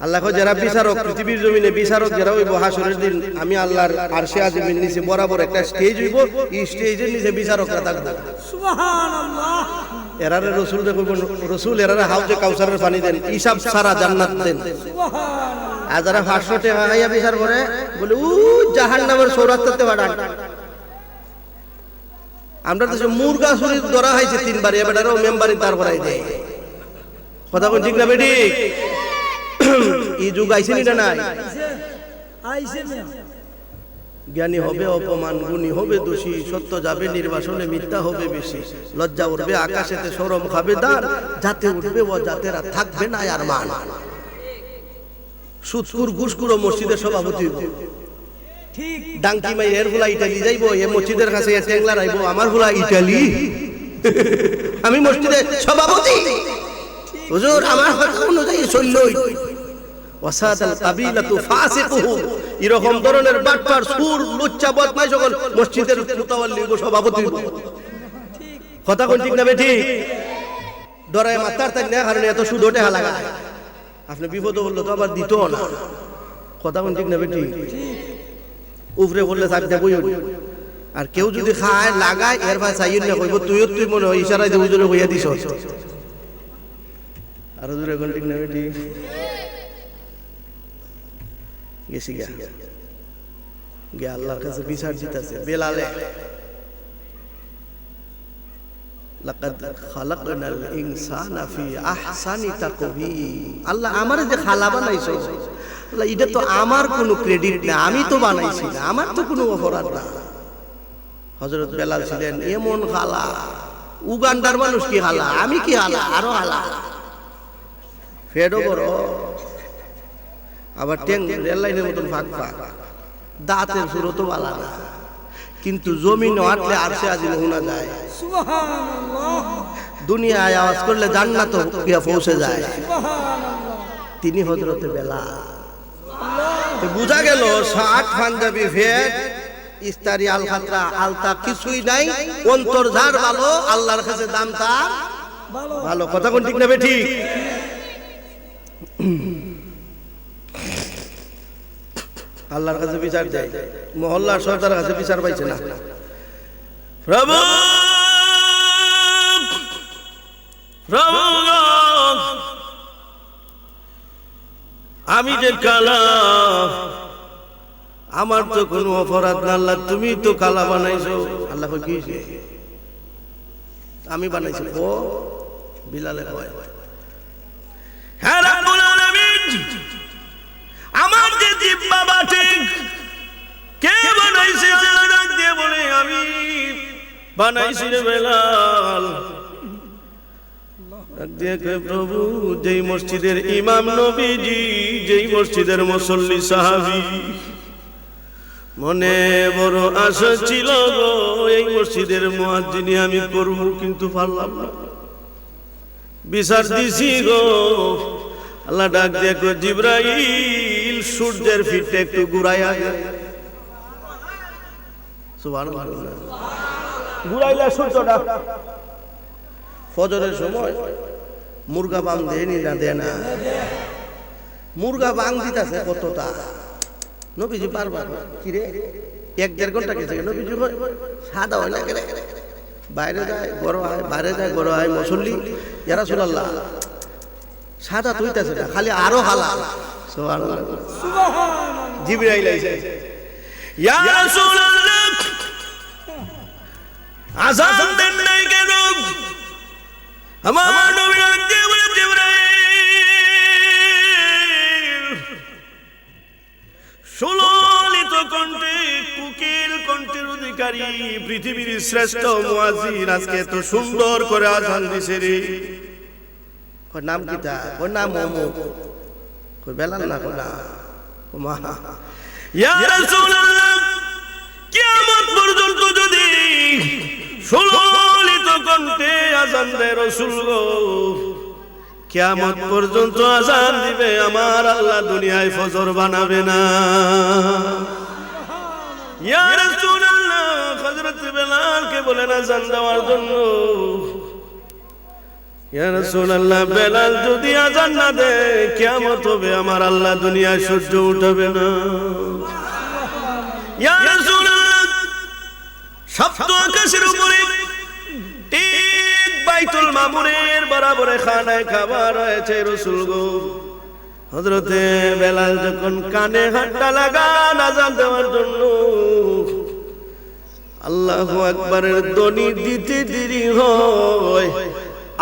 আল্লাহ কয় যারা বিচারক পৃথিবীর জমিনে বিচারক যারা হইব হাসরের দিন আমি আল্লাহর আরশে আজিমের নিচে বরাবর একটা স্টেজ হইব, এই স্টেজের নিচে বিচারকরা থাকবে। সুবহানাল্লাহ। এরারে রসুল দেখো, রসুল এরারে হাউজে কাউসারের পানি দেন, হিসাব সারা জান্নাত দেন। সুবহানাল্লাহ। আর যারা 500 টাকা খাইয়া বিচার করে বলে ও জাহান্নামের সৌরাস্তাতে বাড়ান। আমরা তো মুরগা চুরি ধরা হয়েছে 3 বার, এবারেও মেম্বারি তার করাই দেয়। কথা কোন ঠিক না বেটি? এই যুগ আইছে নি না নাই? আইছে না। জ্ঞানী হবে অপমান, গুণী হবে দোষী, সত্য যাবে নির্বাসনে, মিথ্যা হবে বেশি, লজ্জা উঠবে আকাশেতে, শরম খাবে দান, যাতে উঠবে ও জাতেরা থাকবে না আর মান। সুদকুর ঘুষকুর মসজিদের সভাপতি হইব, ঠিক। ডাঙ্কি মাই এর ফুলা ইটালি যাইব, এ মসজিদের কাছে এ টেংলা রাইব, আমার ফুলা ইটালি, আমি মসজিদের সভাপতি, হুজুর আমার কথা অনুযায়ী চললই। ওয়াসাদাল কাবিলাতু ফাসিকুহু, এরকম ধরনের বাটপার সুর লুচ্চা বদমাইশ সকল মসজিদের মুতাওয়াল্লি গো সভাপতি। কথা কোন ঠিক না বেঠি? ডরায় মাতার তাই না কারণে এত সুদ ওঠে লাগায়, আপনি বিপদ বললো তো আবার দিত না। কথা কোন ঠিক না বেঠি? উপরে বললে থাকতে বই, আর কেউ যদি খায় লাগায় এর ভাই চাইন না কইব তুই মনে হয় ইশারায় দিয়ে হুজুরে কইয়া দিছ। আর হুজুরে কোন ঠিক না বেঠি? গেছি গে আল্লাহর কাছে বিচার জিতাছে। বেলালে লাকাদ খালাকনাল ইনসানা ফি আহসানি তাকওয়িম, আল্লাহ আমারে যে খালা বানাইছো, আল্লাহ এটা তো আমার কোনো ক্রেডিট না, আমি তো বানাইছি না, আমার তো কোনো অপরাধ না। হযরত বেলাল ছিলেন এমন খালা, উগান্ডার মানুষ কি খালা, আমি কি খালা, আরো খালা, ফেডও বড়, আবার ট্যাং রেল লাইনের মতন ফাঁক ফাঁক, দাঁতের সুরত বালা না, কিন্তু জমিন হাঁটলে আরশে আজিম শোনা যায়। সুবহানাল্লাহ। দুনিয়ায় আওয়াজ করলে জান্নাত গিয়া পৌঁছে যায়। সুবহানাল্লাহ। তিনি হযরতে বেলাল। তো বুঝা গেল শার্ট পাঞ্জাবি ভেট ইস্তারি আল খাতরা আলতা কিছুই নাই, অন্তর যার ভালো আল্লাহর কাছে দাম তার ভালো। ভালো। কথা কোন ঠিক না বেঠি? আল্লাহর কাছে বিচার দেয়, মহল্লার সর্দার কাছে বিচার পাইছে না। প্রভু প্রভু আমি যে কালা, আমার তো কোনো অপরাধ না, আল্লাহ তুমি তো কালা বানাইছো। আল্লাহ কি আমি বানাইছি? ও বিলালে কয় হ্যাঁ রাব্বুল আলামিন, আমার যে জিহ্বা বাটে কে বানাইছে? আল্লাহ দিয়ে বলে আমি বানাইছি রে বেলাল। দেখে প্রভু যেই মসজিদের ইমাম নবীজি, যেই মসজিদের মুসল্লি সাহাবী, মনে বড় আশা ছিল গো এই মসজিদের মুয়াজ্জিনি আমি করব, কিন্তু পারলাম না, বিচার দিছি গো। আল্লাহ ডাক দিয়ে কই জিবরাইল সূর্যের ফিটটা একটু ঘুরাইয়া দে। সুবহানাল্লাহ। ঘুরাইলা সূর্যটা ফজরের সময় মুরগা বাম দেয়নি না দেয় না, মুরগা বাং দিতেছে কতটা, নবীজি বারবার কিরে 1-1.5 ঘন্টা গেছে, নবীজি সাদা হয় না, বাইরে যায় গরম হয়, বাইরে যায় গরম হয়, মুসল্লি ইয়া রাসূলুল্লাহ সাদা তুইতেছে না, খালি আরো হালা। সুবহানাল্লাহ। সুবহানাল্লাহ। জিবরাইল আইছে, ইয়া রাসূলুল্লাহ আযান দেন নাই কেন? আমার নবী ডাকতে বলে জিবরাইল সুললিত কণ্ঠে, কুকিল কণ্ঠের অধিকারী, পৃথিবীর শ্রেষ্ঠ মুয়াজ্জিন আজকে এত সুন্দর করে আযান দিছে রে। ওর নাম কি? তা ওর নাম অমুক। কই বেলাল না? কই না, ও মা। ইয়া রাসূলুল্লাহ কিয়ামত পর্যন্ত যদি সুললিত কণ্ঠে আযান দেয় রাসূল গো, কিয়ামত পর্যন্ত আযান দিবে, আমার আল্লাহ দুনিয়ায় ফজর বানাবে না। ইয়া রাসূলুল্লাহ হযরত বেলালকে বলেন আযান দেওয়ার জন্য। ইয়া রাসূলুল্লাহ, বেলাল যদি আযান না দেয় কিয়ামত হবে, আমার আল্লাহ দুনিয়ায় সূর্য উঠবে না। ইয়া রাসূলুল্লাহ, সপ্ত আকাশের উপরে ঠিক বাইতুল মামুরের বরাবরে খানায় খাওয়া রয়েছে রাসূল গো। হযরতে বেলাল যখন কানে হাতটা লাগান আযান দেওয়ার জন্য, আল্লাহু আকবারের ধ্বনি দিতে দেরি হয়,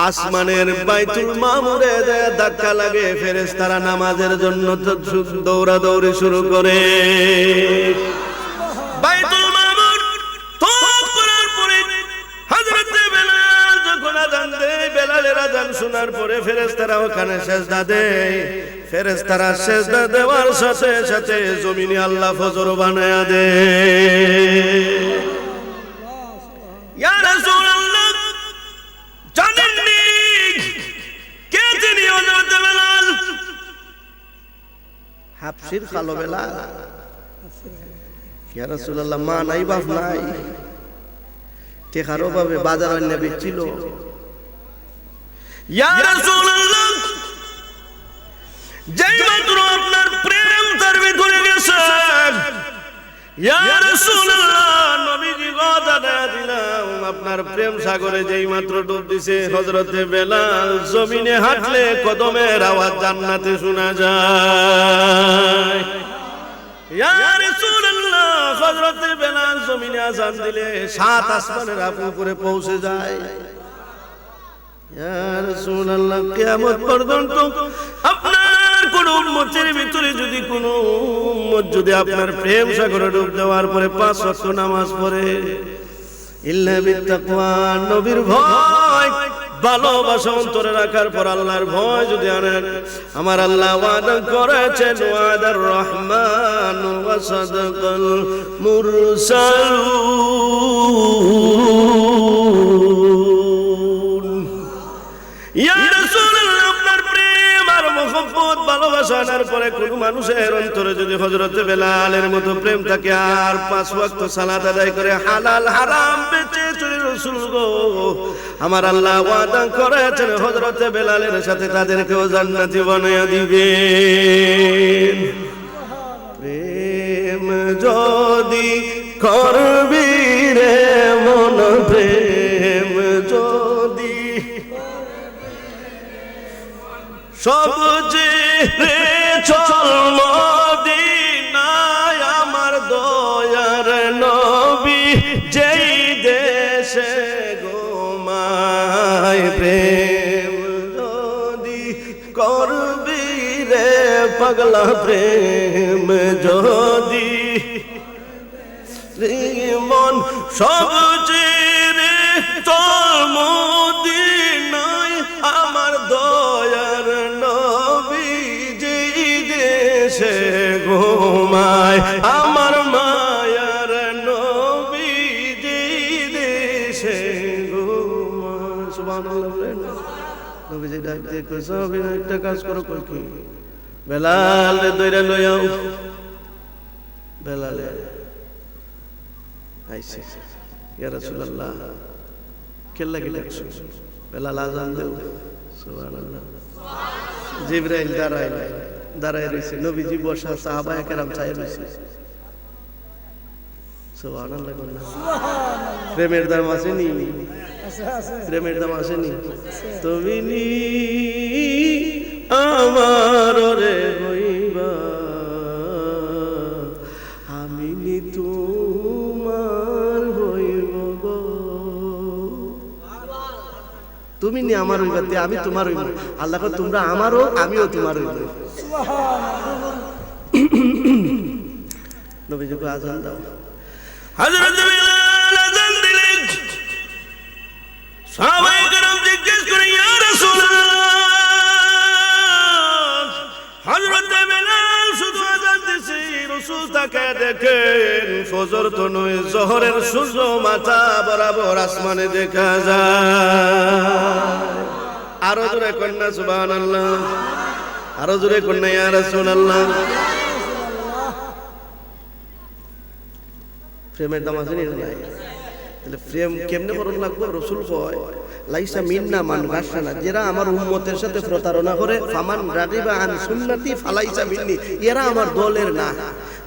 আসমানের বাইতুল মামুরে ধাক্কা লাগে, ফেরেশতারা নামাজের জন্য দৌড়াদৌড়ি শুরু করে। বাইতুল মামুর তোপ করার পরে হযরতে বেলাল যখন আযান দেয়, বেলালের আযান শোনার পরে ফেরেশতারা ওখানে সিজদা দেয়। ফেরেশতারা সিজদা দেওয়ার সাথে সাথে জমিনে আল্লাহ ফজর বানায়া দেয়। ইয়া রাসূলুল্লাহ, জানেননি কে তিনি হযরত বেলাল? হাবশির খালো বেলাল। ইয়া রাসূলুল্লাহ, মা নাই বাপ নাই, টেকার অভাবে বাজার অন্য বেচছিল। ইয়া রাসূলুল্লাহ, যেই মাত্র আপনার প্রেম তার ভিতরে গেছে, ইয়া রাসূলুল্লাহ, নবীজি কথা দিলাম, আপনার প্রেম সাগরে যেই মাত্র ডুব দিছে হযরতে বেলাল, জমিনে হাঁটলে কদমের আওয়াজ জান্নাতে শোনা যায়। ইয়া রাসূলুল্লাহ, হযরতে বেলাল জমিনে আযান দিলে 7 আসমানের উপরে পৌঁছে যায়। ইয়া রাসূলুল্লাহ, কিয়ামত পর্যন্ত আপনার কোন উম্মতের ভিতরে যদি কোন উম্মত যদি আপনার প্রেম সাগরে ডুব দেওয়ার পরে 5 ওয়াক্ত নামাজ পড়ে, ইল্লা বিত্তাকওয়া, নবীর ভয় ভালোবাসা অন্তরে রাখার পর আল্লাহর ভয় যদি আনেন, আমার আল্লাহ ওয়াদা করেছেন, ওয়াদার রহমান ওয়া সাদাকাল মুরসালুন। ইয়া রাসূলুল্লাহ, আপনার প্রেম আর মহব্বত ভালোবাসা আনার পরে কোন মানুষের অন্তরে যদি হযরতে বেলালের মতো প্রেম থাকে, আর 5 ওয়াক্ত সালাত আদায় করে হালাল হারাম বেঁচে চলে রাসূল গো, আমার আল্লাহ ওয়াদা করেছেন হযরতে বেলালের সাথে তাদেরকেও জান্নাতি বানায়া দিবেন। প্রেম যদি করবি রে মন, প্রেম যদি সবচেয়ে চল মদিনায়, আমার দয়ার নবী যেই দেশে ঘুমায়। প্রেম যদি করবি রে পাগলা, প্রেম যদি মন সবচেয়ে চল মদিনায়, আমার দয়ার নবী যেই দেশে ঘুমায়, আমার মায়ার নবী যেই দেশে ঘুমায়। সুবহানাল্লাহ বলেন। নবী যে ডাক দিয়ে কইছে, একটা কাজ করো, কই কি বেলাল দইরা লইয়াও। বেলাল আইছে, ইয়া রাসূলুল্লাহ, কেল্লা কি ডাকছো? বেলাল আযান দেও। সুবহানাল্লাহ। জিবরাইল দাঁড়ায় রয়েছে, নবীজি বসা, সাহাবায়ে কেরাম চাই রয়েছে। সুবহানাল্লাহ। প্রেমের দাম আসেনি, প্রেমের দাম আসেনি। তুমি নি আমার রে হইবা, আমি নি তোমার হইব গো। তুমি নি আমার হইবা, আমি তোমার হইব। আল্লাহ কয়, তোমরা আমারও, আমিও তোমার হইব। নবীজিকে আযান দাও। হযরত বেলাল আযান দিলেন। সাহাবায়ে কেরাম জিজ্ঞেস করে, ইয়া রাসূলুল্লাহ, হযরত বেলাল শুধু আযান দিছে, রাসূল তাকে দেখেন, ফজর তো নয়, জোহরের সূর্য মাথা বরাবর আসমানে দেখা যায়। আরো জোরে কন্যা সুবহানাল্লাহ, আরো জোরে কন্যা ইয়া রাসূলুল্লাহ। প্রেমের দাম আছে না? তাহলে প্রেম কেমনে করণ লাগবে? রসুল কয় লাইসা মিন্না মান গাশানা, যারা আমার উম্মতের সাথে প্রতারণা করে, ফামান রাগিবা আন সুন্নতি ফালাইসা মিন্নি, এরা আমার দলের না।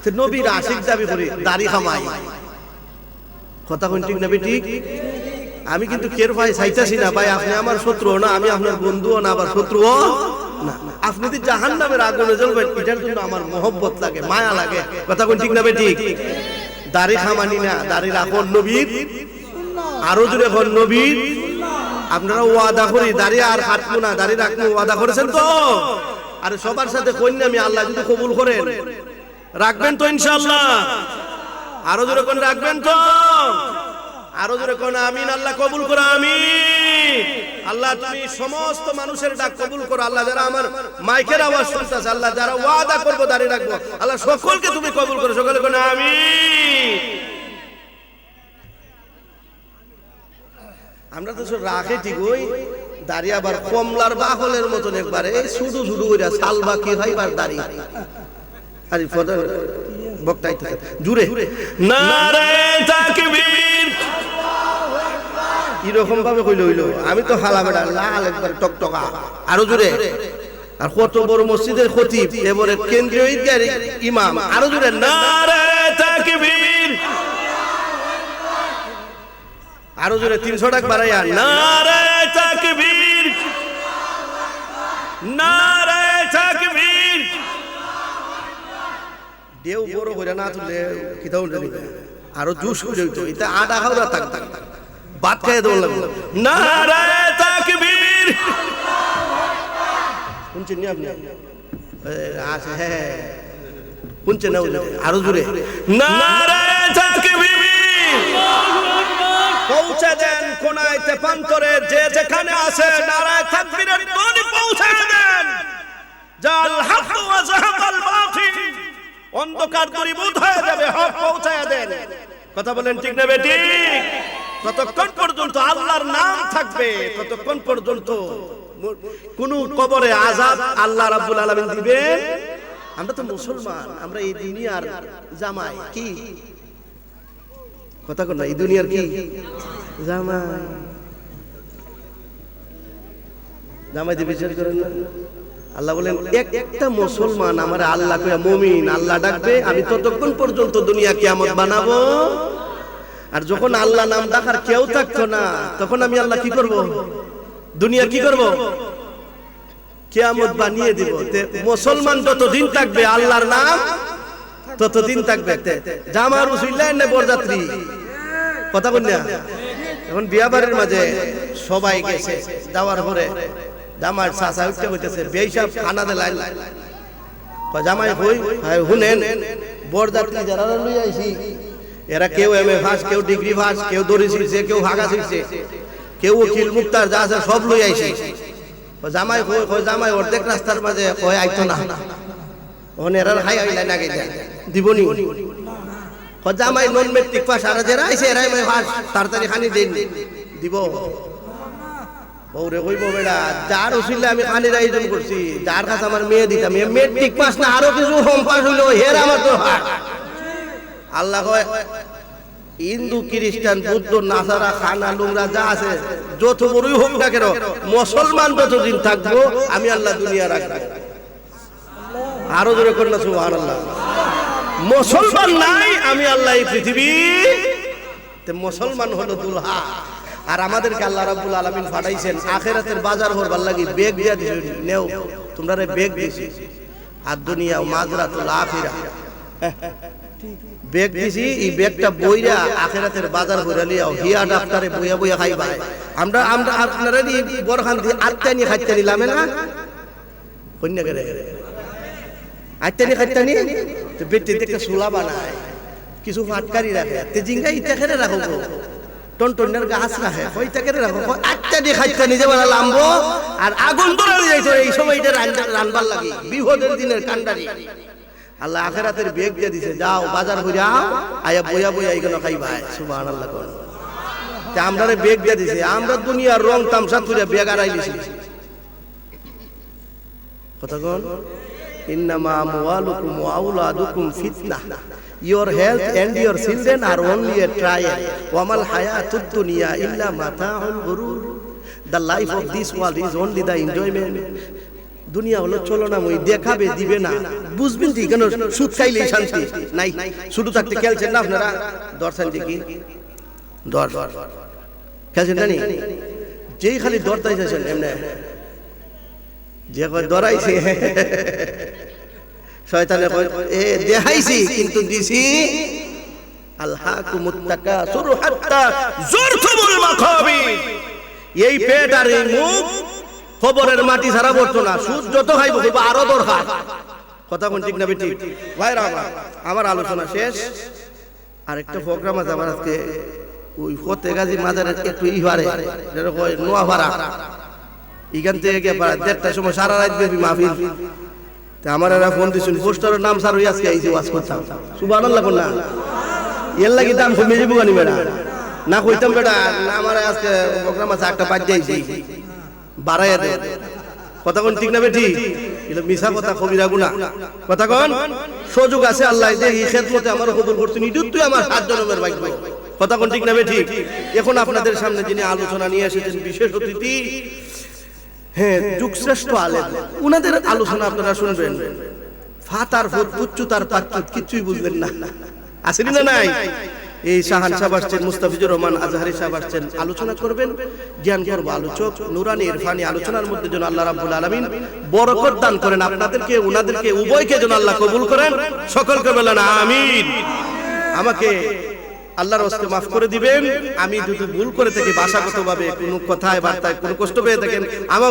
তো নবীর আশিক দাবি করি, দাড়ি খামাই, কথা কোন ঠিক না ঠিক? আমি কিন্তু কের ভাই চাইতাছি না ভাই, আপনি আমার শত্রুও না, আমি আপনার বন্ধুও না, আবার শত্রুও না। আপনি যদি জাহান্নামের আগুনে জ্বলবেন, এটার জন্য আমার মহব্বত লাগে, মায়া লাগে, কথা কোন ঠিক না ঠিক? দাড়ি খামানি না, দাড়ি রাখুন নবীর, আরো জোরে এখন নবীর। আপনারা ওয়াদা করি দাড়ি আর কাটবো না, দাড়ি রাখবো, ওয়াদা করেছেন তো? আর সবার সাথে কইনি আমি, আল্লাহ যদি কবুল করেন রাখবেন তো ইনশাআল্লাহ? আরো জোরে কোন রাখবেন তো? আরো জোরে কোন আমিন। আল্লাহ কবুল করো, আমিন। আল্লাহ তুমি সমস্ত মানুষের ডাক কবুল করো। আল্লাহ যারা আমার মাইকের আওয়াজ শুনতেছে, আল্লাহ যারা ওয়াদা করবো দাড়ি রাখবো, আল্লাহ সকলকে তুমি কবুল করো, সকলে কোন আমিন। আমরা তো রাখে ঠিক ওই দাড়ি, আবার কমলার বাহলের মতন একবারে শুধু শুধু ওইটা সালবা কি ভাইবার দাড়ি। আরে বক্তাই তো জুড়ে নারে তাকবীর এরকম ভাবে কইল হইল, আমি তো হালা বেড়া লাল একবার টকটকা। আরো জুড়ে, আর কত বড় মসজিদের খতিব, এবারে কেন্দ্রীয় ঈদগাহের ইমাম। আরো জুড়ে নারে তাকবীর, আরো জোরে 300 টাকা বাড়াইয়া নারে তাকবীর, নারে তাকবীর। দেও বড় কইরা না তুললে কিতাও নিবে, আরো জুস করে হইতো, এটা আডা খাওয়া থাক থাক ভাত খাইয়ে দেওয়া লাগবে। নারে তাকবীর, শুনছেন নি আপনি? আছে হ্যাঁ, শুনছেন না? আরো জোরে নারে তাকবীর। পৌঁছে দেন কোনায় তেপান্তরে, যে যেখানে আছে নারায়ে তাকবীরের ধ্বনি পৌঁছে দেন। জাল হক ওয়া যাহাবাল বাতিল, অন্ধকার দূরীভূত হয়ে যাবে, হক পৌঁছায়া দেন। কথা বলেন ঠিক না বেঠিক? ততক্ষণ পর্যন্ত আল্লাহর নাম থাকবে, ততক্ষণ পর্যন্ত কোন কবরে আযাব আল্লাহ রাব্বুল আলামিন দিবেন। আমরা তো মুসলমান, আমরা এই দুনিয়ার জামাই কি কথা কর না, এই দুনিয়ার কি জামাই, জামাইতে বিচার করেন না। আল্লাহ বলেন একটা মুসলমান আমার আল্লাহ কইয়া মুমিন আল্লাহ ডাকবে, আমি ততক্ষণ পর্যন্ত দুনিয়া কিয়ামত বানাবো। আর যখন আল্লাহ নাম ডাকার কেউ থাকতো না, তখন আমি আল্লাহ কি করব? দুনিয়া কি করব? কিয়ামত বানিয়ে দিব। মুসলমান যতদিন থাকবে আল্লাহর নাম ততদিন থাকবে। জামার উসিল্লাহ না বরযাত্রী, কথা বল না? এখন বিয়া বাড়ির মাঝে সবাই গেছে, যাওয়ার পরে জামাই চাচা উঠতে হইতেছে, বেই সাহেব খানা দিলেন, জামাই কই শুনেন বরযাত্রী যারা লই আইছি, এরা কেউ এমএ ফাস, কেউ ডিগ্রি ফাস, কেউ দড়ি ছিঁড়ছে, কেউ হাগা ছিঁড়ছে, কেউ উকিল মুক্তার যা আছে সব লই আইছি। জামাই কই জামাই অর্ধেক রাস্তার মাঝে কই আইতো না, ওখানে এরা হাই আইলা নাগে দিবনি। জামাই নন মেট্রিক পাস, আর যারা আইছে এরাই ফাস, তাড়াতাড়ি খানি দিন দিব। বউরে কইব বেড়া যার উসিলে আমি খানির আয়োজন করছি, যার কাছে আমার মেয়ে দিতাম, মেট্রিক পাস না আরো কিছু হোম পাস হইলো হের আমার তো হাত। আল্লাহ কয় হিন্দু খ্রিস্টান বৌদ্ধ নাসারা খানা লুংরা যা আছে যত বড়ই হোক না কেন, মুসলমান যতদিন থাকবো আমি আল্লাহ দুনিয়া রাখবো। আরো জোরে করেন না সুবহানাল্লাহ। মুসলমান নাই, আমি আল্লাহ এই পৃথিবী, মুসলমান হলো দুলহা। আর আমাদেরকে আল্লাহ রাব্বুল আলামিন পাঠাইছেন আখিরাতের বাজার করবার লাগি, বেগ দিয়া দিছেন, নেও তোমরা রে বেগ দিছি। আর দুনিয়া মাজরাতুল আখিরা, বেগ দিছি, এই বেগটা বইরা আখিরাতের বাজার করে লিয়াও, হিয়া ডাক্তারে বইয়া বইয়া খাইবা। আমরা আমরা আপনারা দি বরখান দি আত্তানি খাইতানি লামে না কন্যা করে আত্তানি খাইতানি তো বেটি দেখে সুলা বানায়, কিছু ফাটকারি রাখে, তে জিঙ্গা ইটা খেলে রাখো, টনটনের গাছ রাখে, ওইটা কেটে রাখো, আত্তানি খাইতানি যে বানা লাম্বো আর আগুন ধরে যাইতো। এই সময় এটা রানবার লাগে, বিপদের দিনের কান্ডারি। আল্লাহ আখিরাতের বেগ দিয়ে দিছে, যাও বাজার করে আয়া বইয়া বইয়া এইগুলো খাইবা। সুবহানাল্লাহ। আমরা বেগ দিয়ে দিছে, আমরা দুনিয়ার রং তামসা তুলে বেগ আড়াই দিছি। কথা কোন ইন্নামা আমওয়ালুকুম ওয়া আওলাদুকুম ফিতনাহ, your health and your children are only a trial, wa mal hayatud dunya illa mata'ul ghurur, the life of this world is only the enjoyment. দুনিয়া হলো চলো না মই দেখাবে দিবে না, বুঝবেন কি কেন সুদ খাইলেই শান্তি নাই, শুধু থাকতে খেলছেন না আপনারা, দর্শন দেখি দর খেলছেন না নি, যেই খালি দরতাই যাচ্ছেন এমনি যে কয় দরাইছে শয়তানে কয় এ দেখাইছি কিন্তু দিছি আলহাকুমুত তাকাসুর হাত্তা যুরতুমুল মাকাবির, এই পেট আর এই মুখ খবরের মাটি ছাড়া পড়তো না, সুদ যত খাইব খাইব আরো দরকার, কথা কোন ঠিক না বেটি ভাইরা আমার আলোচনা শেষ। আরেকটা প্রোগ্রাম আছে আমার আজকে ওই ফতে গাজী মাজারের একটু ইহারে যেটা কয় নোয়াপাড়া, এখান থেকে গিয়ে প্রায় 1:30টার সময় সারা রাত ব্যাপী মাহফিল। তা আমার এরা ফোন দিচ্ছেন পোস্টারের নাম স্যার হয়ে আজকে আইসি ওয়াজ করতাম, সুবহানাল্লাহ বল না, এর লাগি দাম কমে যাবো গানি বেড়া না কইতাম বেটা না, আমার আজকে প্রোগ্রাম আছে একটা বাদ যাইছি বাড়াইয়া দে, কথা কোন ঠিক না বেটি, এটা মিছা কথা কবিরা গুনাহ, কথা কোন সুযোগ আছে আল্লাহ দেই এই খেদমতে আমার কবুল করছেন, ইদুত তুই আমার 7 জন্মের ভাগ্য, কথা কোন ঠিক না বেটি। এখন আপনাদের সামনে যিনি আলোচনা নিয়ে এসেছেন বিশেষ অতিথি, হ্যাঁ যুগশ্রেষ্ঠ আলেম, উনাদের আলোচনা আপনারা শুনবেন, ফাতার ফুট পুচ্চুতার পাচ্চুত কিছুই বুঝলেন না, আসেনি না নাই, এই শাহান সাহেব আসছেন, মুস্তাফিজুর রহমান আজহারি সাহেব আসছেন, আলোচনা করবেন, জ্ঞান করব আলোচক, নুরানি ইরফানি আলোচনার মধ্যে যেন আল্লাহ রাব্বুল আলামিন বরকত দান করেন, আপনাদেরকে উনাদেরকে উভয়কে যেন আল্লাহ কবুল করেন, সকলকে বলেন আমিন। আমাকে আল্লাহর ওয়াস্তে মাফ করে দিবেন, আমি যদি ভুল করে থাকি ভাষাগতভাবে কোনো কথায় বার্তায় কোনো কষ্ট পেয়ে থাকেন আমাকে